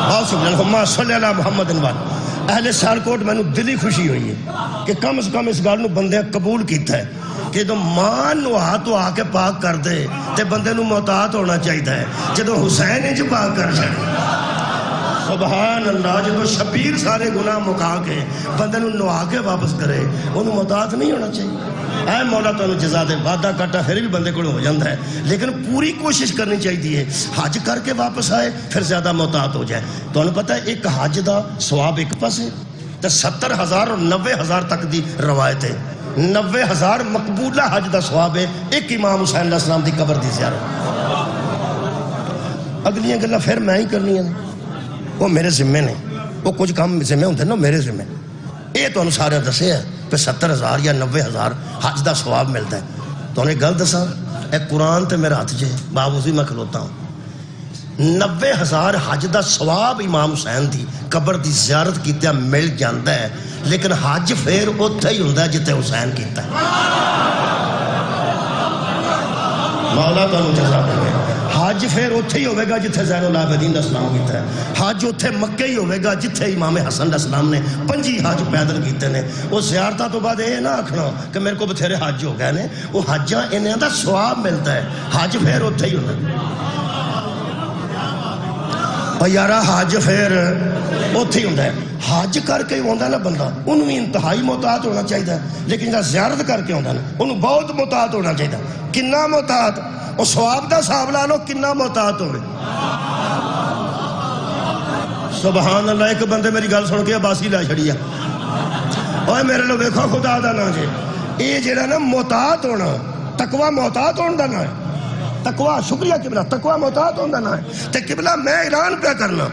بہت سبحان اللہ صلی اللہ محمد انوال اہل سالکوٹ میں نے دلی خوشی ہوئی ہے کہ کم از کم اس گل نو بندے قبول کیتا ہے کہ تو ماں نو ہاتھوں آ کے پاک کر دے تے بندے نو محتاط ہونا چاہیے ہے جدو حسین جو پاک کر چھڑے سبحان اللہ جدو شبیر سارے گناہ مکا کے بندے نو نوا کے واپس کرے انہوں محتاط نہیں ہونا چاہیے اے مولا تانوں جزا دے وعدہ کٹا پھر بھی بندے کو ہو جاتا ہے لیکن پوری کوشش کرنی چاہیے حج کر کے واپس آئے پھر زیادہ محتاط ہو جائے تانوں پتہ ہے ایک حج دا ثواب ایک پاسے تے 70,000 اور 90,000 تک دی روایت ہے 90,000 مقبولہ حج دا ثواب ہے ایک امام حسین علیہ السلام دی قبر دی زیارت اگلیاں گلاں پھر میں ہی کرنی ہیں وہ میرے ذمے نے وہ کچھ کام ذمے ہوندے نا میرے ذمے یہ تو سارے دسے ہے کہ 70,000 یا 90,000 حج دا ثواب ملتا ہے تو انہیں گل دسا اے قرآن تے میرا ہاتھ جے باوضی میں کھلوتا ہوں 90,000 حج دا ثواب امام حسین دی قبر دی زیارت کیتے مل جاندہ ہے لیکن حج پھر اتھے ہی ہوندہ ہے جتے حسین کیتا ہے مولا تو جزا دے حج پھر اتھے ہی ہوئے گا جتھے زین العابدین اسلام کیتا ہے حج اتھے مکہ ہی ہوئے گا جتھے امام حسن السلام نے 5 حج پیدل کیتے نے وہ زیارتہ تو بعد یہ نہ آکھنا کہ میرے کو بتھیرے حج ہو گئے نے وہ حجاں انہیں دا ثواب ملتا ہے حج پھر اتھے ہی ہوتا ہے اور یارا حج پھر اتھے ہی ہوتا ہے حج کر کے ہوتا ہے نا بندہ انہوں بھی انتہائی محتاط ہونا چاہیے لیکن جب زیارت کر کے ہوتا ہے انہوں بہت محتاط ہونا چاہیے کننا محتاط اور ثواب دا صاحب لا لو کننا محتاط ہوئے سبحان اللہ ایک بندے میری گل سن کے باسی لا چھڑی ہے اوہ میرے لو دیکھو خدا دا نا جے یہ جڑا نا محتاط ہونا تقوی محتاط ہونا نا ہے تقوی شکریہ قبلہ تقوی محتاط ہونا نا ہے تے قبلہ میں اعلان پہ کرنا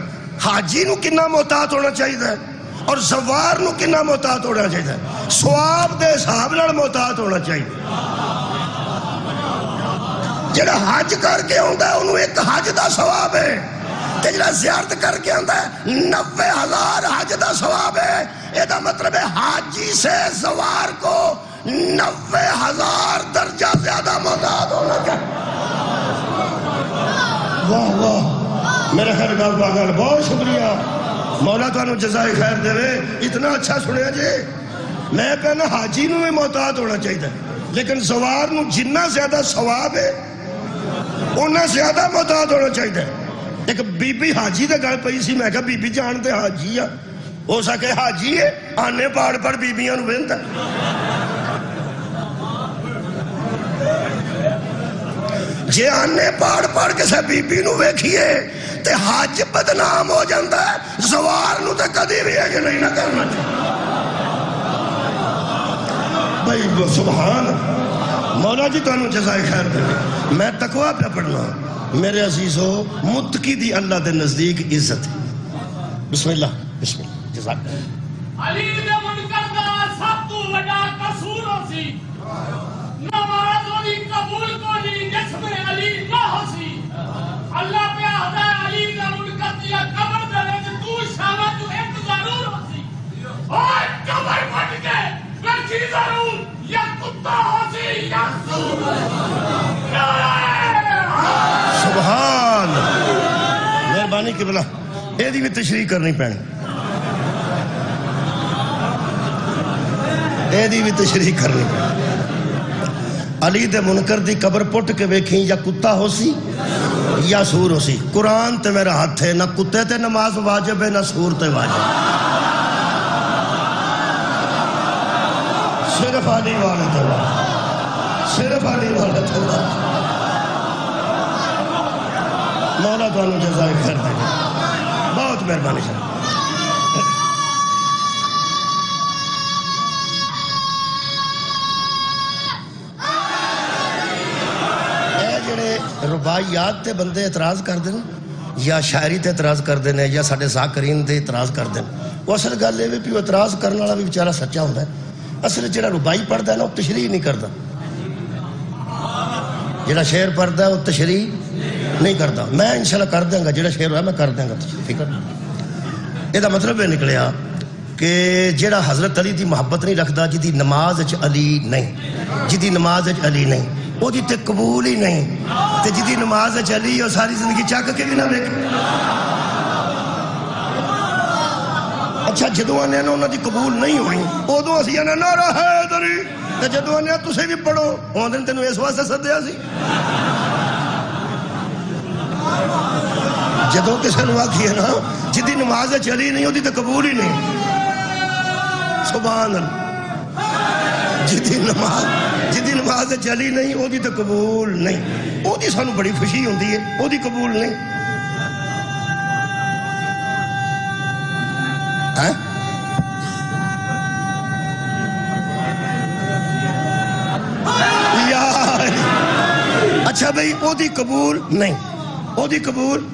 حاجی نو کننا محتاط ہونا چاہیے اور زوار نو کننا محتاط ہونا چاہیے ثواب دے صاحب نال محتاط ہونا چاہیے جڑا حج کر کے ہوندہ ہے انہوں ایک حج دا ثواب ہے جڑا زیارت کر کے ہوندہ ہے 90,000 حج دا ثواب ہے یہ دا مطلب ہے حاجی سے زوار کو 90,000 درجہ زیادہ محتاط ہونا چاہیے واہ واہ میرے خیر گال باغال بہت شکریہ مولا تو انہوں جزائے خیر دے رہے اتنا اچھا سنیا جے میں کہنا حاجی نو میں محتاط ہونا چاہیے لیکن زوار نو جنہ زیادہ ثواب ہے انہاں زیادہ محتاط ہونا چاہیے ایک بی بی حاجی دے گل پئی سی میں کہا بی بی جانتے حاجی ہے ہو سکے حاجی ہے آنے پاڑ پر بی بیاں نو بینتا جے آنے پاڑ پاڑ کے سے بی بی نو ویکھیے تے حاج بدنام ہو جاندہ ہے زوار نو تے کدی بھی ہے کہ نہیں نہ کرنا چاہیے بھائی سبحان مولا جی تو انہوں جزائے خیر دے میں تقوی پہ پڑھنا میرے عزیزو متقی دی اللہ دے نزدیک عزت ہے بسم اللہ بسم اللہ جزاک علی دے منکر دا سب تو وڈا قصور ہو سی نماز علی قبول کو نہیں جسم علی نہ ہو سی اللہ پہ آدھا علی دے منکر دیا قبر دے رہے تو شامہ تو ایک ضرور ہو سی اور قبر پھٹ کے لڑکی ضرور یا کتا ہو سی یا سور سبحان مہربانی قبلہ یہ دی بھی تشریح کرنی پڑنی یہ دی بھی تشریح کرنی پڑنی علی دے منکر دی قبر پٹ کے ویکھیں یا کتا ہو سی یا سور ہو سی قرآن تے میرا ہاتھ ہے نہ کتے تے نماز واجب ہے نہ سور تے واجب صرف علی والے تے واجب صرف علی والے تے واجب مولا تو انہوں جزائے خیر دے بہت مہربانی شاہ اے جڑے رباعیات تے بندے اعتراض کر دیں یا شاعری تے اعتراض کر دیں یا ساڑھے ذاکرین تے اعتراض کر دیں وہ اصل گل یہ بھی اعتراض کرنے والا بھی بیچارہ سچا ہوتا ہے اصل جڑا رباعی پڑھتا ہے نا وہ تشریح نہیں کرتا جڑا شعر پڑھتا ہے وہ تشریح نہیں کرتا میں انشاءاللہ کر دیں گا جڑا شعر ہے میں کر دیں گا فکر یہ دا مطلب یہ نکلیا کہ جڑا حضرت علی دی محبت نہیں رکھتا جدی نماز علی نہیں جدی نماز علی نہیں وہ دی تے قبول ہی نہیں تے جدی نماز علی اور ساری زندگی چاک کے بھی نہ دیکھ اچھا جدو آنے نا انہوں دی قبول نہیں ہوئی ادو اسی آنے نعرہ حیدری تے جدو آنے تسے بھی پڑھو وہاں دن تینوں اس واسطے سدیا سی جدو کسے نو آکھی ہے نا جدی نماز چلی نہیں ہوتی تو قبول ہی نہیں سبحان اللہ جدی نماز چلی نہیں وہ تو قبول نہیں، وہ سانو بڑی خوشی ہوتی ہے، وہ قبول نہیں۔ اچھا بھئی وہ قبول نہیں، وہ قبول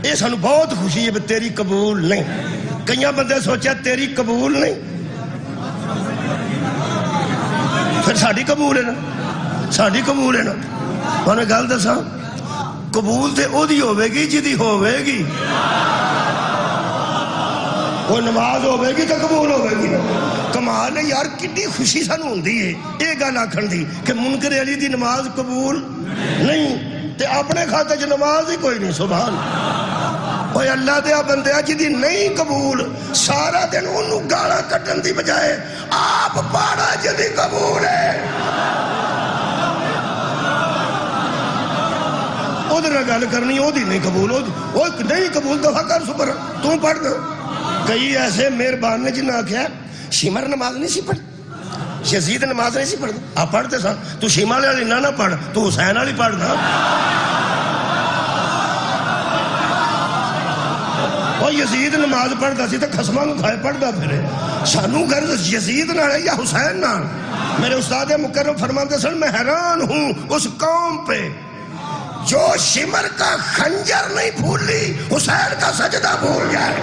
یہ سانو بہت خوشی ہے تیری قبول نہیں۔ کئی بندے سوچا تیری قبول نہیں، پھر ساڑی قبول ہے نا، ساڑی قبول ہے نا۔ میں نے گل دسا قبول تے او دی ہوئے گی جی دی ہوئے گی، وہ نماز ہوئے گی تو قبول ہوئے گی۔ کمال ہے یار، کتنی خوشی سانو ہوندی ہے یہ گل آکھن دی کہ منکر علی دی نماز قبول نہیں تے اپنے کھاتے چ نماز ہی کوئی نہیں۔ سبحان اوہ اللہ دیا بندیا جی دی نہیں قبول، سارا دن انہوں گالا کٹن دی بجائے آپ پاڑا جی دی قبول ہے، او دن گل کرنی او دی نہیں قبول، او نہیں قبول دفعہ کر سپر تو پڑھ دو۔ کئی ایسے مہربان نے جنہاں کیا شیمر نماز نہیں سی پڑھ، یزید نماز نہیں سی پڑھ، آپ پڑھتے سا تو شیمہ والی نہ پڑھ، تو حسین والی پڑھ نا۔ اور یزید نماز پڑھتا سی تو خسمہ نو کھائے پڑھتا پھرے، سانو غرض یزید نہ ہے یا حسین نہ۔ میرے استاد مکرم فرماتے سن میں حیران ہوں اس قوم پہ جو شمر کا خنجر نہیں بھولی حسین کا سجدہ بھول جائے،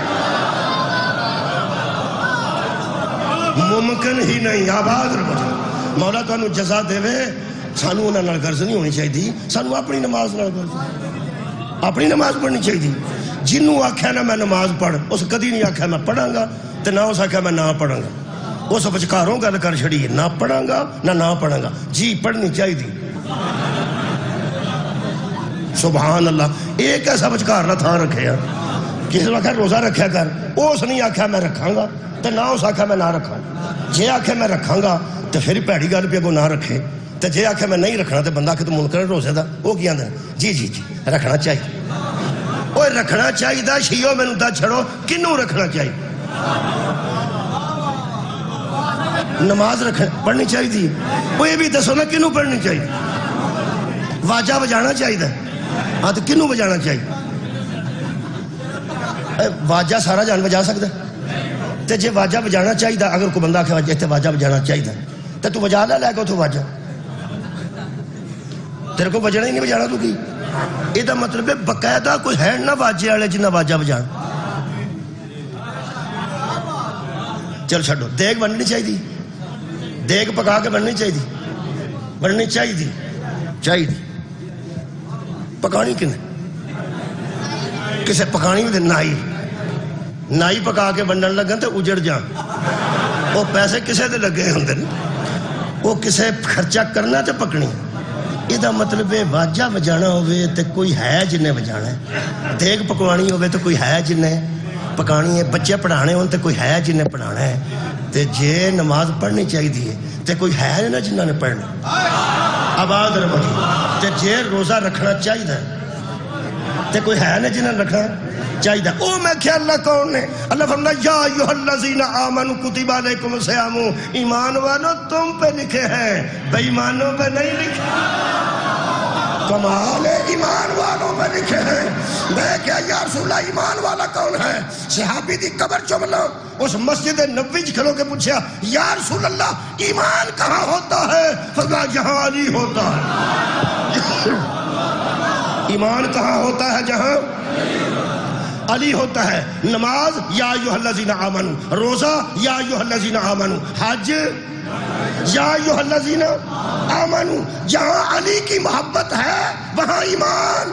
ممکن ہی نہیں۔ آباد رکھو مولا تو انہوں جزا دے وے، سانو انہوں نے غرض نہیں ہونی چاہیے، سانو اپنی نماز نہ غرض، اپنی نماز پڑھنی چاہیے۔ جنہوں آکھیا نا میں نماز پڑھ، اس کدی نہیں آکھیا میں پڑھاں گا تے نہ اس آکھیا میں نہ پڑھاں گا، اس بچکاروں گل کر چھڑی ہے نہ پڑھاں گا نہ پڑھاں گا، جی پڑھنی چاہیے۔ سبحان اللہ، ایک ایسا بچکار نہ تھا رکھے ہیں کسی نے آکھیا روزہ رکھیا کر، اس نہیں آکھیا میں رکھاں گا تے نہ اس آکھیا میں نہ رکھاں، جے آکھیا میں رکھاں گا تے پھر پیڑی گل پہ اگوں نہ رکھے، تے جے آکھیا میں نہیں رکھنا تے بندہ کہ تو منکر روزے دا وہ کیا اندر جی جی جی رکھنا چاہیے۔ اوہ رکھنا چاہیے دا شیعوں میں نتا چھڑو کنوں رکھنا چاہیے؟ نماز پڑھنی چاہیے دی، وہ یہ بھی دسو نا کنوں پڑھنی چاہیے؟ واجہ بجانا چاہیے دا، ہاں تو کنوں بجانا چاہیے؟ واجہ سارا جان بجا سکتا ہے تے جے واجہ بجانا چاہیے دا، اگر کوئی بندہ کہ واجہ بجانا چاہیے دا تے تو بجا لے گا تو واجہ تیرے کو بجنا ہی نہیں، بجانا تو کی یہ دا مطلب ہے بقاعدہ کوئی ہے نہ واجے والے جنہ واجہ بجان۔ چل چھڑو، دیگ بننی چاہیے دی، دیگ پکا کے بننی چاہیے دی، بننی چاہیے دی، چاہیے دی، پکانی کنے کسے پکانی میں نائی پکا کے بنن لگن تے اجڑ جان، وہ پیسے کسے دے لگے ہوندے نے، وہ کسے خرچہ کرنا تے پکنی۔ یہ دا مطلب ہے واجہ بجانا ہوئے تے کوئی ہے جنہیں بجانا ہے، دیگ پکوانی ہوئے تو کوئی ہے جنہیں پکانی ہے، بچے پڑھانے ہوں تے کوئی ہے جنہیں پڑھانا ہے، تے جے نماز پڑھنی چاہیے دی تے کوئی ہے نا جنہوں نے پڑھنا۔ آباد رکھو تے جے روزہ رکھنا چاہیے دا تے کوئی ہے نا جنہیں رکھنا چاہیے دا۔ او میں کیا اللہ کون نے؟ اللہ فرمانا یا ایھا الذین آمنوا کتب علیکم الصیام، ایمان والو تم پہ لکھے ہیں، بے ایمانوں پہ نہیں لکھے۔ کمال ہے، ایمان والوں پہ لکھے ہیں۔ میں کیا یا رسول اللہ ایمان والا کون ہے؟ صحابی دی قبر چملا اس مسجد نبوی کھلو کے پوچھا یا رسول اللہ ایمان کہاں ہوتا ہے؟ فرمایا جہاں علی ہوتا ہے۔ ایمان کہاں ہوتا ہے؟ جہاں علی ہوتا ہے۔ نماز یا ایھا الذین آمنوا، روزہ یا ایھا الذین آمنوا، حج یا ایھا الذین آمنوا۔ جہاں علی کی محبت ہے وہاں ایمان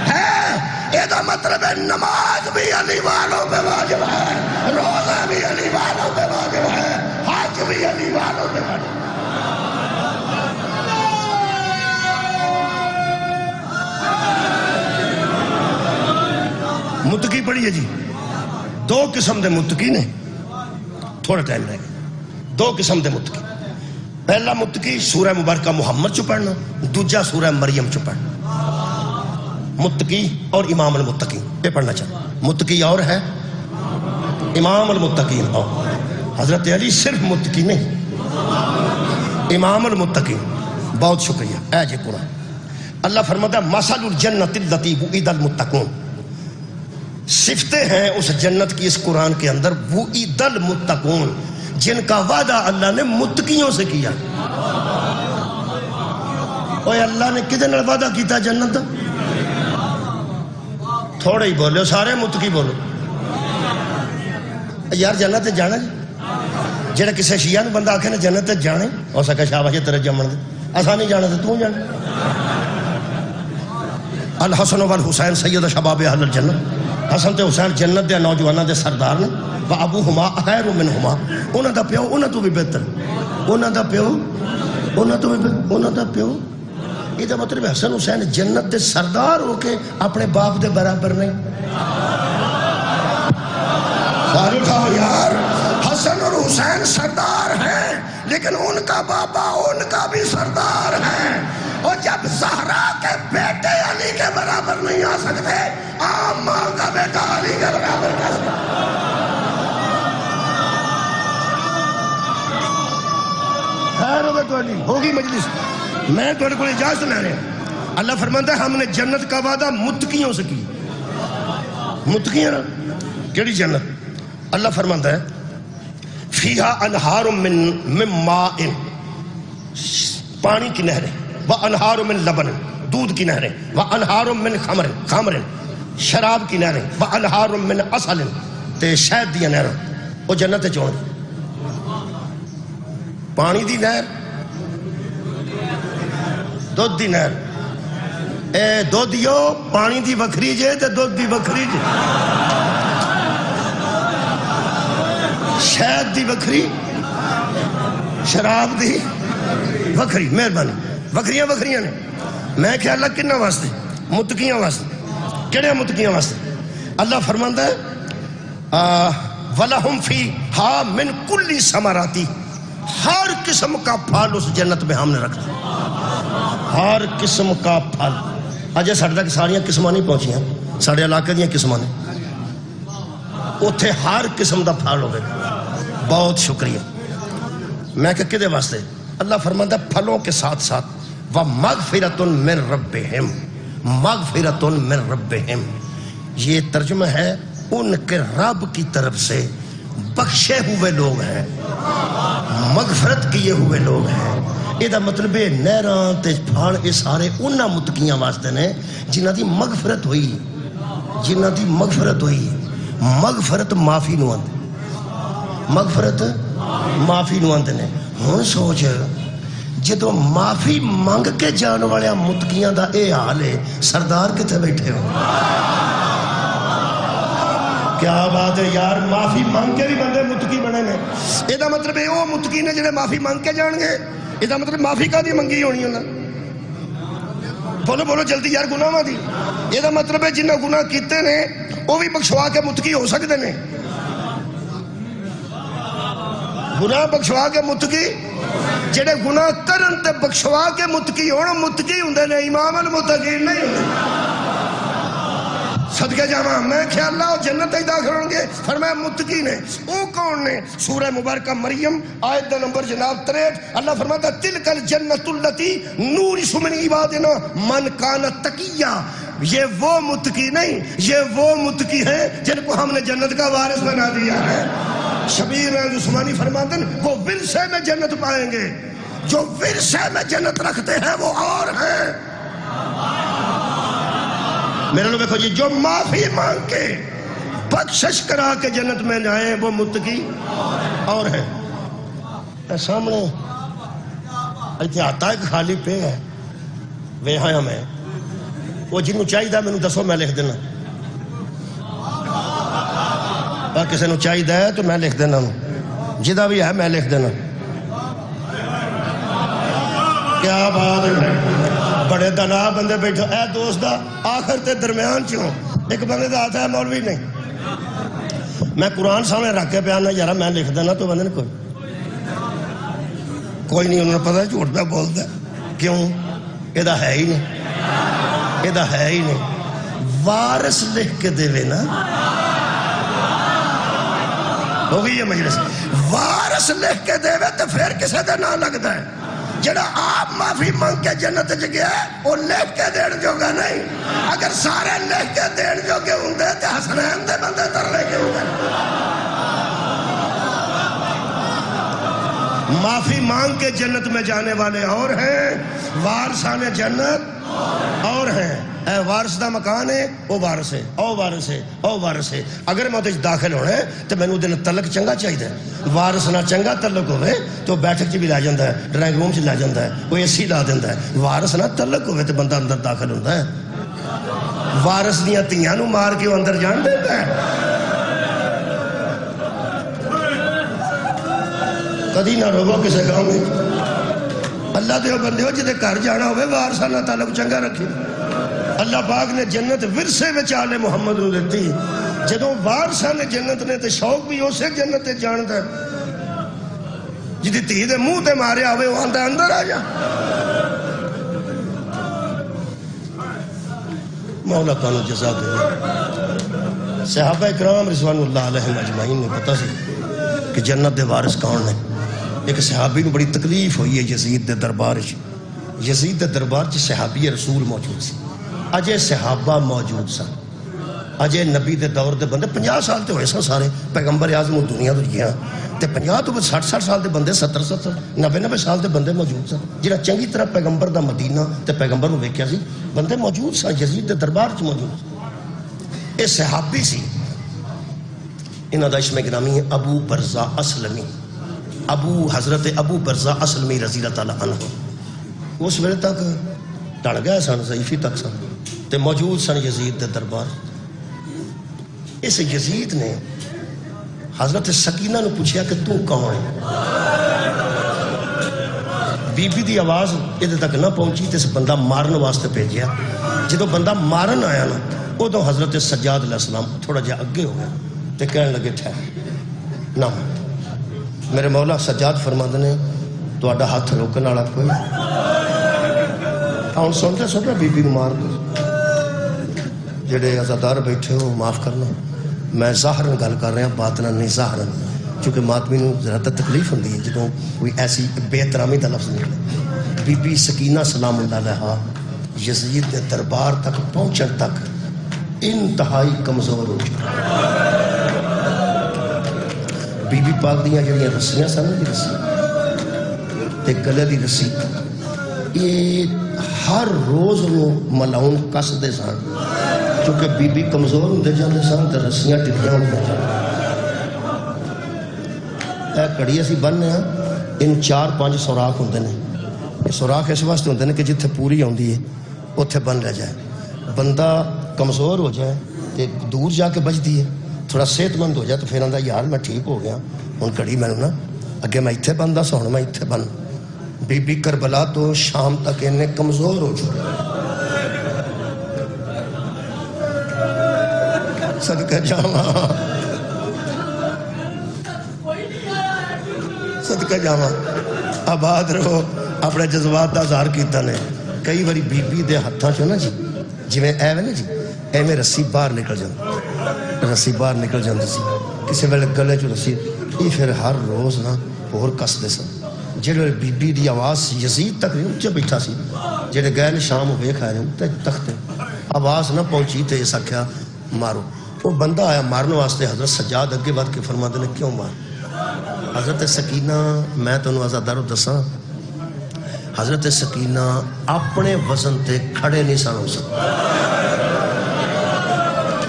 ہے۔ یہ دا مطلب ہے نماز بھی علی والوں پہ واجب ہے، روزہ بھی علی والوں پہ واجب ہے، حج بھی علی والوں پہ واجب ہے۔ متقی پڑھی ہے جی، دو قسم دے متقی نے، تھوڑا ٹائم رہے گا۔ دو قسم دے متقی، پہلا متقی سورہ مبارکہ محمد چو پڑھنا، دوجہ سورہ مریم چو پڑھنا۔ متقی اور امام المتقی یہ پڑھنا چاہتا۔ متقی اور ہے، امام المتقین اور۔ حضرت علی صرف متقی نہیں، امام المتقین. بہت شکریہ. اے جی قرآن اللہ فرماتا ہے مثل الجنت التی وعد المتقون. صفتیں ہیں اس جنت کی اس قرآن کے اندر. وعد المتقون جن کا وعدہ اللہ نے متقیوں سے کیا. اوے اللہ نے کدے نال وعدہ کیتا جنت دا؟ تھوڑے ہی بولو, سارے متقی بولو یار. جنت تے جانا جی جڑا کسے شیعہ نو بندہ آکھے نا جنت تے جانے ہو سکے شاباش تیرے جمن دے اساں نہیں جانا تے تو جانا. الحسن والحسین سید شباب اہل الجنہ. حسن تے حسین جنت دے نوجواناں دے سردار نے. وابوہما خیر منہما انہاں دا پیو انہاں تو بھی بہتر. انہاں دا پیو انہاں تو بھی انہاں دا پیو. یہ دا مطلب حسن حسین جنت دے سردار ہو کے اپنے باپ دے برابر نہیں. سارے کہو یار حسن اور حسین سردار ہیں لیکن ان کا بابا ان کا بھی سردار ہے. اور جب زہرا کے بیٹے علی کے برابر نہیں آ سکتے عام ماں کا بیٹا علی کے برابر کیسے؟ خیر ہوگا تو علی ہوگی مجلس. میں تو کو اجازت لے رہے ہیں. اللہ فرماتا ہے ہم نے جنت کا وعدہ متقیوں سے کی. متقیاں کیڑی جنت؟ اللہ فرماتا ہے فیہا انہار من ماء پانی کی نہریں وانہار من لبن دودھ کی نہریں وانہار من خمر شراب کی نہریں وانہار من عسل تے شہد دی نہریں. وہ جنت چون پانی دی نہر دودھ دی نہر. اے دودھیو پانی دی وکھری جے تے دودھ دی وکھری جے. شہد دی وکھری شراب دی وکھری. مہربانی وکھریاں وکھریاں نے. میں خیال اللہ کنہ واسطے متقیاں واسطے. کہڑے متقیاں واسطے؟ اللہ فرماندا ہے وَلَهُمْ فِيهَا مِنْ كُلِّ ثَمَرَاتِ ہر قسم کا پھل اس جنت میں ہم نے رکھا. ہر قسم کا پھل. اجے ساڈے تک ساریاں قسماں نہیں پہنچیاں ساڈے علاقے دیاں قسماں نے. اتھے ہر قسم دا پھل ہوگا. بہت شکریہ. میں کہ کدے واسطے؟ اللہ فرماتا ہے پھلوں کے ساتھ ساتھ وَمَغْفِرَةٌ مِّن رَبِّهِمْ مَغْفِرَةٌ مِّن رَبِّهِمْ. یہ ترجمہ ہے ان کے رب کی طرف سے بخشے ہوئے لوگ ہیں, مغفرت کیے ہوئے لوگ ہیں. یہ مطلب ہے نہراں تے پھاڑ یہ سارے انہاں متقیاں واسطے نے جنہاں دی مغفرت ہوئی. جنہاں دی مغفرت ہوئی. مغفرت معافی نو آندے. مغفرت معافی نو آندے نے. ہن سوچ جدو معافی منگ کے جان والے متقیاں دا اے حال ہے سردار کتے بیٹھے ہو. کیا بات ہے یار. معافی مانگ کے بھی بندے متقی بنے نے. یہ دا مطلب ہے وہ متقی نے جنہیں معافی مانگ کے جان گے. یہ دا مطلب معافی کا دی منگی ہونی ہونا. بولو بولو جلدی یار. گناہ دی یہ دا مطلب ہے جنہیں گناہ کیتے نے وہ بھی بخشوا کے متقی ہو سکتے نے. گناہ بخشوا کے متقی جڑے گناہ کرن تے بخشوا کے متقی ہونا متقی ہوندے نے. امام المتقین نہیں ہوندے. صدقے جاواں میں خیال اللہ جنت ہی داخل ہوں گے. فرمایا متقی نے. وہ کون نے؟ سورہ مبارکہ مریم آیت دا نمبر جناب 63. اللہ فرماتا تلک الجنت التی نورث من عبادنا من کان تقیا. یہ وہ متقی نہیں, یہ وہ متقی ہیں جن کو ہم نے جنت کا وارث بنا دیا ہے. شبیر عثمانی فرماتے ہیں وہ ورثے میں جنت پائیں گے. جو ورثے میں جنت رکھتے ہیں وہ اور ہیں. میرے لوگ دیکھو جی جو معافی مانگ کے بخشش کرا کے جنت میں جائیں وہ متقی اور ہے. سامنے ایتھے آتا ایک خالی پہ ہے وہاں ہمیں وہ جنہوں چاہیے میں دسو میں لکھ دینا. اور کسی نو چاہیے ہے تو میں لکھ دینا. جدہ بھی ہے میں لکھ دینا. کیا بات ہے. بڑے دنا بندے بیٹھو. اے دوست دا آخر تے درمیان چوں ایک بندے دا آتا ہے مولوی نہیں. میں قرآن سامنے رکھ کے پیانا یارا میں لکھ دینا تو بندے نے کوئی نہیں. انہوں نے پتا جھوٹ پہ بولتا ہے. کیوں؟ یہ دا ہے ہی نہیں. یہ دا ہے ہی نہیں. وارث لکھ کے دے نا. ہو گئی یہ مجلس. وارث لکھ کے دے تو پھر کسے دے نہ لگتا ہے. جڑا آپ معافی مانگ کے جنت چ گیا وہ لکھ کے دین جوگا نہیں. اگر سارے لکھ کے دین جوگے ہوندے تے حسنین دے بندے ترلے کے ہوندے. معافی مانگ کے جنت میں جانے والے اور ہیں، وارثان جنت اور ہیں. اے وارث دا مکان ہے او وارث ہے، او وارث ہے، او وارث ہے. اگر میں تے داخل ہونا ہے تو مینوں دن تلک چنگا چاہیے. وارث نہ چنگا تلک ہوئے تو بیٹھک چ بھی لے جاندا ہے، ڈرائنگ روم چ لے جاندا ہے، کوئی اے سی لا دیندا ہے. وارث نہ تلک ہوئے تو بندہ اندر داخل ہوندا ہے. وارث دیاں تیاں نوں مار کے اندر جان دیندا ہے. کدی نہ روو کسے گاؤں میں. اللہ دے بندے ہو جدے گھر جانا ہوئے وارثاں نال تعلق چنگا رکھے. اللہ پاک نے جنت ورثے وچ آل محمد نوں دتی. جدوں وارثاں نے جنت نے تے شوق بھی اسے جنت تے جان دا. جدی دھی دے منہ تے ماریا ہوئے وہ آندا اندر آ جا. مولا تعالی جزا دے. صحابہ کرام رضوان اللہ علیہم اجمعین نے پتہ سی کہ جنت دے وارث کون نے. ایک صحابی نو بڑی تکلیف ہوئی ہے یزید دے دربار چ. یزید دے دربار چ صحابی رسول موجود سی. اجے صحابہ موجود سن. اجے نبی دے دور دے بندے 50 سال تے ہوئے سن سارے. پیغمبر اعظم دنیا تو گیا تے 50 تو 60 سال دے بندے 70 90 سال دے بندے موجود سن. جڑا چنگی طرح پیغمبر دا مدینہ تے پیغمبر نو ویکھیا سی بندے موجود سن. یزید دے دربار چ موجود. اے صحابی سی. انہاں دا اسم گرامی ہے ابو برزہ اسلمی. حضرت ابو برزہ اسلمی رضی اللہ تعالیٰ عنہ. اس ویلے تک ٹل گئے سن، ضعیفی تک سن تے موجود سن یزید دے دربار. اس یزید نے حضرت سکینہ نو پوچھیا کہ تو کون ہے. بی بی دی آواز ادھر تک نہ پہنچی تے اس بندہ مارن واسطے بھیجیا. جدو بندہ مارن آیا نا ادو حضرت سجاد علیہ السلام تھوڑا جہا اگے ہو گیا تے کہنے لگے ٹھہر نہ. میرے مولا سجاد فرماندے نے تہاڈا ہاتھ روکن والا کوئی ہن سنتے بی بی نو مار دو. جڑے عزادار بیٹھے ہو معاف کرنا، میں ظاہرن گل کر رہا باطنن نہیں ظاہرن. چونکہ ماتمی نو ذرا تکلیف ہوندی ہے جدوں کوئی ایسی بے احترامی دا لفظ نکلے. بی بی سکینہ سلام اللہ علیہا یزید دے دربار تک پہنچن تک انتہائی کمزور ہو چکی. بی بی پاک دیاں جڑیاں رسیاں سن دی رسی تے گلے دی رسی یہ ہر روز نو ملاؤن کس دے سن. چونکہ بی بی کمزور ہوندے جاندے سن تے رسیاں ٹکیاں ہوندے جاندے. اے کڑی اسی بننے ہیں ان 4-5 سوراخ ہوندے نے. یہ سوراخ اس واسطے ہوندے نے کہ جتھے پوری ہوندی ہے اوتھے بن رہ جائے. بندہ کمزور ہو جائے تے دور جا کے بجدی ہے. تھوڑا صحت مند ہو جائے تو پھر آندا یار میں ٹھیک ہو گیا ہن کڑی میں نا اگے میں ایتھے بندا سا ہن میں ایتھے بن. بی بی کربلا تو شام تک انہیں کمزور ہو چکے. صدقہ جاواں صدقہ جاواں. آباد رہو. اپنے جذبات دا اظہار کیتا نے. کئی باری بی بی دے ہتھاں چوں نا جی جویں ایویں نا جی ایویں رسی باہر نکل جاندی. رسی باہر نکل جاندی سی. کسی ویلے گلے چ رسی. یہ پھر ہر روز نا ہور کسدے سن. جڑے بی بی دی آواز یزید تک نہیں اچھے بیٹھا سی. جڑے گئے شام ویکھ آئے تے تخت آواز نہ پہنچی تے اس آکھیا مارو. وہ بندہ آیا مارنے واسطے. حضرت سجاد اگے بڑھ کے فرماتے نے کیوں مار. حضرت سکینہ میں تینوں عزادارو دساں حضرت سکینہ اپنے وزن تے کھڑے نہیں سن ہو سکتے.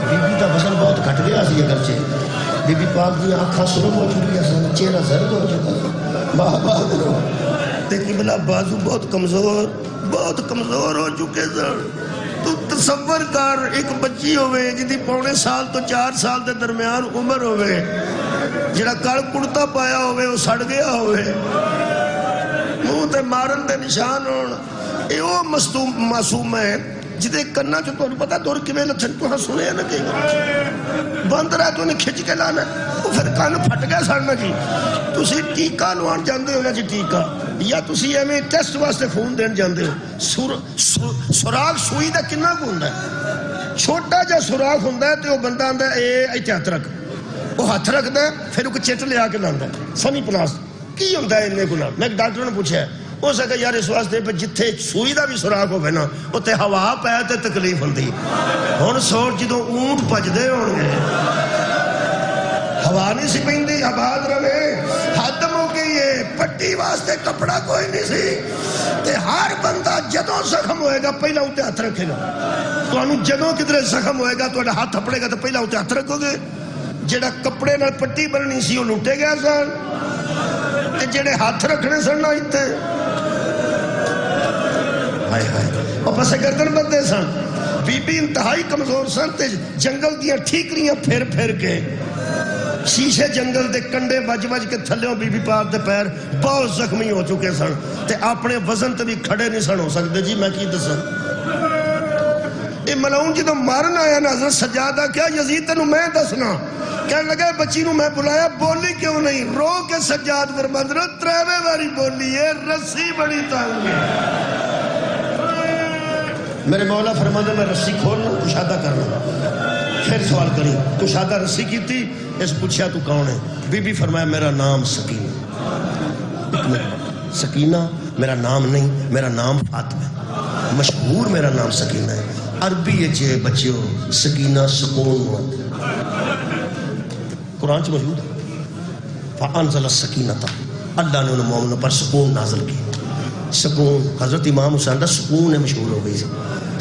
بی بی دا وزن بہت گھٹ گیا سی اگرچہ. بی بی پاک دی آنکھاں سرخ ہو چکی سن، چہرہ زرد ہو چکا تے قبلہ بازو بہت کمزور ہو چکے سن. تو تصور کر ایک بچی ہوئے جدی 3.5 سال تو 4 سال دے درمیان عمر ہوئے، جڑا کل کڑتا پایا ہوئے وہ سڑ گیا ہوئے، منہ تے مارن دے نشان ہون. اے او معصوم ہے جدے کرنا جو تو پتا دور کیویں لتھن تو سنے نہ کہ بند رہا تو نے کھچ کے لانا وہ پھر کان پھٹ گیا سڑنا جی. تسی ٹیکا لوان جاندے ہو جی ٹیکا یا تسی ایویں ٹیسٹ واسطے خون دین جاندے ہو. سوراخ سوئی دا کنا کو ہوندا ہے؟ چھوٹا جا سوراخ ہوندا ہے تے او بندہ آندا اے ایتھے ہاتھ رکھ. وہ ہاتھ رکھدا ہے پھر او چٹ لیا کے لاندا ہے. سنی پلاس کی ہوندا ہے اننے گنا. میں ایک ڈاکٹر نے پوچھا ہو سکے یار اس واسطے پہ جتھے سوئی دا بھی سراغ ہوگا نا اتنے ہوا پہ تے تکلیف ہوندی ہن سوچ جدوں اونٹ بھجدے ہون گے ہوا نہیں سی پیندی آباد رہے حد ہو گئی ہے پٹی واسطے کپڑا کوئی نہیں سی تے ہر بندہ جدوں زخم ہوئے گا پہلا اتنے ہاتھ رکھے گا تو انہوں جدوں کدھر زخم ہوئے گا تو ہاتھ تھپڑے گا تو پہلا اتنے ہاتھ رکھو گے جڑا کپڑے نال پٹی بننی سی وہ لٹے گیا سن تے جڑے ہاتھ رکھنے سن نہ اتنے ہائے ہائے اور پسے گردن بندے سن بی بی انتہائی کمزور سن تے جنگل دیاں ٹھیکریاں پھر پھر کے شیشے جنگل دے کنڈے بج بج کے تھلیوں بی بی پاک دے پیر بہت زخمی ہو چکے سن تے اپنے وزن تے بھی کھڑے نہیں سن ہو سکتے جی میں کی دساں یہ ملعون جدوں مارن آیا نا حضرت سجادہ کیا یزید تینوں میں دسنا کہنے لگا بچی نو میں بلایا بولی کیوں نہیں رو کے سجاد فرماند رو تریوے واری بولی ہے رسی بڑی تانگ ہے میرے مولا فرماندے میں رسی کھولنا کشادہ کرنا پھر سوال کری کشادہ رسی کی تھی اس پوچھا تو کون ہے بی بی فرمایا میرا نام سکینہ سکینہ میرا نام نہیں میرا نام فاطمہ مشہور میرا نام سکینہ ہے عربی اچھے بچیوں سکینہ سکون ہوتا قرآن چ موجود ہے فَأَنزَلَ السَّكِينَةَ اللہ نے انہوں مومنوں پر سکون نازل کی سکون حضرت امام حسین دا سکون مشہور ہو گئی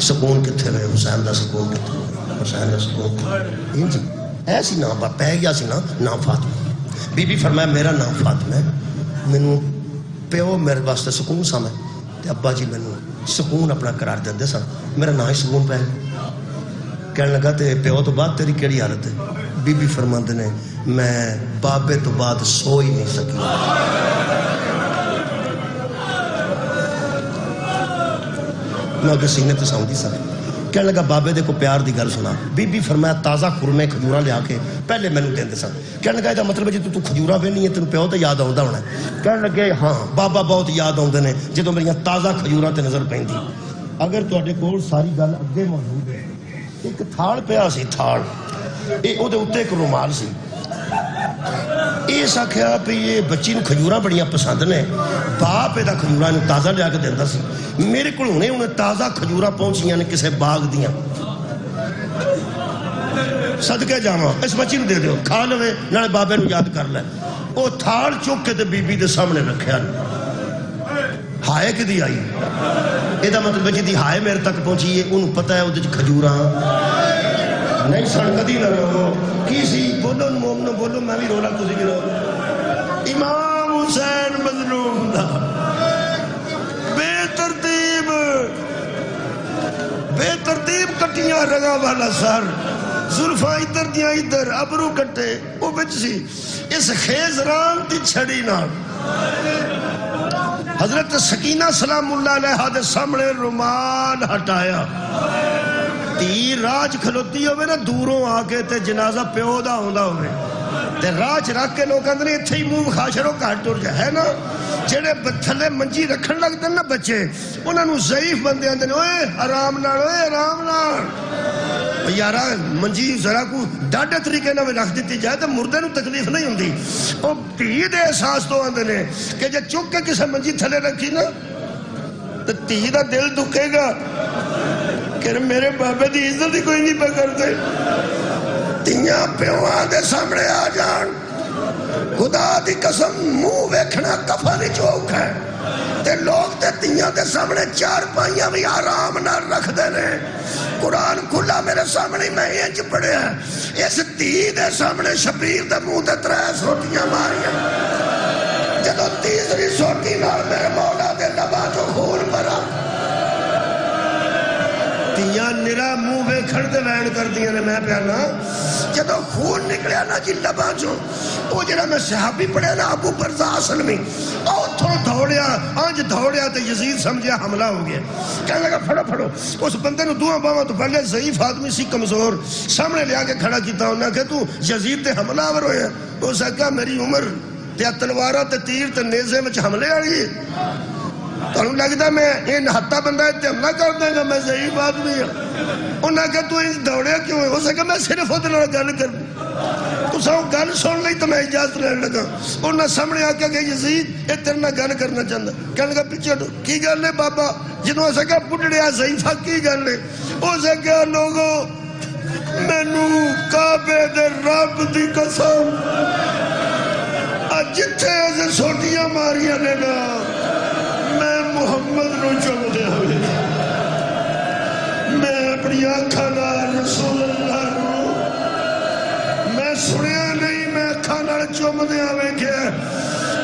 سکون کتھے رہے حسین دا سکون کتھے حسین دا سکون جی ایسی نام با پہ گیا سی نام فاطمہ بی بی فرمایا میرا نام فاطمہ ہے میں پیو میرے واسطے سکون سا میں تے ابا جی میں سکون اپنا قرار دے دے سن میرا نام ہی سکون پہ کہنے لگا تے پیو تو بعد تیری کیڑی حالت ہے بی بی فرماند نے میں بابے تو بعد سو ہی نہیں سکی میں اگر سینے تو ساؤں دی سا کہنے لگا بابے دے کو پیار دی گل سنا بی بی فرمایا تازہ خرمے کھجورہ لے آکے پہلے میں نے دین دے سا کہنے لگا ایدہ مطلب ہے جی تو کھجورہ بھی نہیں ہے تنہوں پیو تو یاد آؤں ہونا ہے کہنے لگے ہاں بابا بہت یاد آؤں دینے جدو میری تازہ کھجورہ تے نظر پہن دی اگر تو اڈے کول ساری گل اگے موجود ہے ایک تھاڑ پیا سی تھاڑ او دے اتے ایک رومال سی ایسا کیا پہ یہ بچی نو کھجورہ بڑیاں پسند نے باپ ایدہ کھجورہ نو تازہ لیا کے دیندہ سی میرے کو انہیں تازہ کھجورہ پہنچیاں نے کسے باغ دیاں صدقے جامعہ اس بچی نو دے دیو کھا لوے نالے بابے نو یاد کر لے او تھاڑ چوک کے دے بی بی دے سامنے رکھیا ہائے کی دی آئی ایدہ مطلب بچی دی ہائے میرے تک پہنچی ہے انہوں پتہ ہے وہ دے کھجورہ نہیں سن کدی نہ رہو کسی بولو مومنو بولو میں بھی رولا تسی بھی رہو امام حسین مظلوم دا بے ترتیب کٹیاں رگا والا سر زلفاں ادھر دیاں ادھر ابرو کٹے وہ بچ سی اس خیز ران تی چھڑی نہ حضرت سکینہ سلام اللہ علیہ دے سامنے رومال ہٹایا تیر راج کھلوتی ہوئے نا دوروں آکے تے جنازہ پیودا ہوندہ ہوئے تے راج رکھ کے لوگ اندر اتھے ہی موہ خاشروں کاٹ ٹور جائے ہے نا جڑے تھلے منجی رکھن لگ دن نا بچے انہوں نے ضعیف بندے اندر اوئے آرام نال یارا منجی ذرا کو ڈاڈے طریقے نہ رکھ دیتی جائے تو مردے نو تکلیف نہیں ہوندی وہ تی دے احساس تو اندر نے کہ جے چک کے کسے منجی تھلے رکھی نا تو تی دا دل دکھے گا کہ میرے بابے دی عزت ہی کوئی نہیں پکڑتے تیاں پیوان دے سامنے آ جان خدا دی قسم منہ ویکھنا کفا نہیں چوک ہے تے لوگ تے تیاں دے سامنے چار پائیاں بھی آرام نہ رکھ دینے قرآن کھلا میرے سامنے میں انج پڑھے ہیں اس تی دے سامنے شبیر دے منہ دے ترے سوٹیاں ماریاں جدو تیسری سوٹی نال میرے مولا دے لبا جو خون بھرا تیاں نرا منہ بے کھڑ دے وین کر دیا نے میں پیانا جدو خون نکلیا نا جی لبا جو وہ جڑا میں صحابی پڑھے نا ابو برزا سلمی اوتھوں دھوڑیا آنج دھوڑیا تے یزید سمجھیا حملہ ہو گیا کہنے لگا پھڑو پھڑو اس بندے نو دعا باواں تو پہلے ضعیف آدمی سی کمزور سامنے لیا کے کھڑا کیتا ہونا کہ تو یزید تے حملہ آور ہوئے وہ سکا میری عمر تے تلوارہ تے تیر تے نیزے میں حملے آئی تو انہوں لگتا میں ان ہتھا بندہ ہے حملہ کر دیں گا میں ضعیف آدمی ہوں انہوں نے کہا تو ان دوڑیا کیوں ہے ہو سکا میں صرف ادھر گل کر تساں گل سن لی تو میں اجازت لین لگا. انہاں سامنے آ کے کہ یزید اے تیرے نال گل کرنا چاہندا. کہنے لگا پیچھے ہٹو. کی گل ہے بابا؟ جنوں اسے کہا بڈھڑیا ضعیفہ کی گل ہے؟ اسے کہا لوگوں مینوں کعبے دے رب دی قسم جتھے اسے سوٹیاں ماریاں نے نا میں محمد نو چومدے ہوئے میں اپنی آنکھاں نال رسول اللہ نو میں سنیا نہیں میں آنکھاں نال چومدے ویکھیا.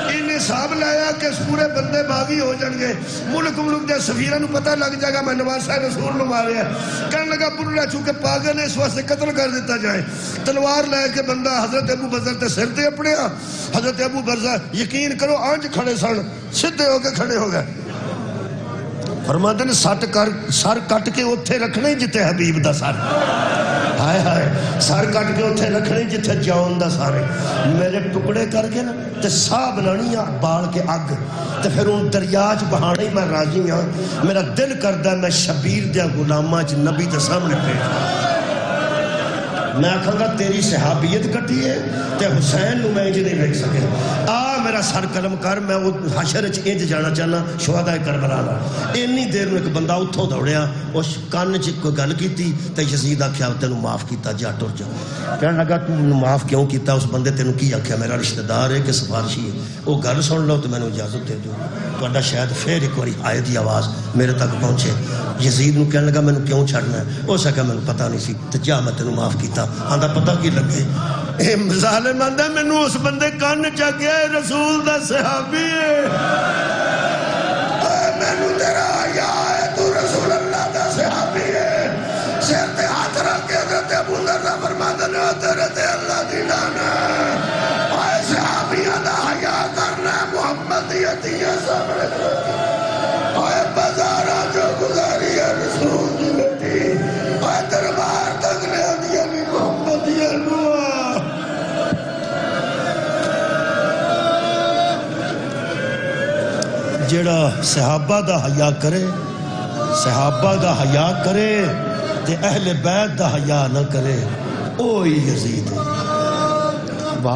انہیں حساب لایا کہ پورے بندے باغی ہو جان گے. ملک دے سفیراں نو پتہ لگ جائے گا میں نواسہ رسول نو ماریا. کہنے لگا بڑھڑا چونکہ پاگل ہے اس واسطے قتل کر دیتا جائے. تلوار لے کے بندہ حضرت ابو بزر تے سر تے اپنے حضرت ابو برزہ یقین کرو آنج کھڑے سن سدھے ہو کے کھڑے ہو گئے. فرماتے نے سر کٹ کے اتھے رکھنے جتے حبیب دا سر. ہائے ہائے سر کٹ کے اتھے رکھنے جتے جان دا سارے. میرے ٹکڑے کر کے نا تے ساہ بنانی بال کے اگ تے پھر ان دریاج بہانے ہی میں راضی ہاں. میرا دل کردہ میں شبیر دیا غلامہ چ نبی دے سامنے پیش میں آکھاں گا تیری صحابیت کٹی ہے تے حسین نو میں انج نہیں دیکھ سکے. میرا سر قلم کر میں وہ حشر چ انج جانا چاہنا شہداء کربلا لا. اینی دیر میں ایک بندہ اتھوں دوڑیا اس کان چ کوئی گل کیتی تے یزید آکھیا تینوں معاف کیتا جا ٹر جا. کہنے لگا تو معاف کیوں کیتا؟ اس بندے تینوں کی آکھیا میرا رشتہ دار ہے کہ سفارشی ہے. وہ گل سن لو تو میں نے اجازت دے دو. تہاڈا شاید پھر ایک باری آئے دی آواز میرے تک پہنچے. یزید نو کہنے لگا مینوں کیوں چھڑنا ہے؟ اس آکھیا مینوں پتہ نہیں سی تے جا میں تینوں معاف کیتا. آندا پتہ کی لگے اے ظالم آندا مینوں اس بندے کان چ گیا رسول دا صحابی ہے. مینوں تیرا حیا ہے تو رسول اللہ دا صحابی ہے. سر تے ہاتھ رکھ کے حضرت ابو ذر فرماتے نے تیرے تے اللہ دی لعنت. اے صحابیاں دا حیا کرنا محمد دی عطیہ سامنے رکھ. اے بازاراں جو گزاری ہے رسول دی بیٹی. اے دربار تک لے دیا بھی محمد دی نو. جڑا صحابہ دا حیا کرے صحابہ دا حیا کرے تے اہل بیت دا حیا نہ کرے اوہی یزید ہے.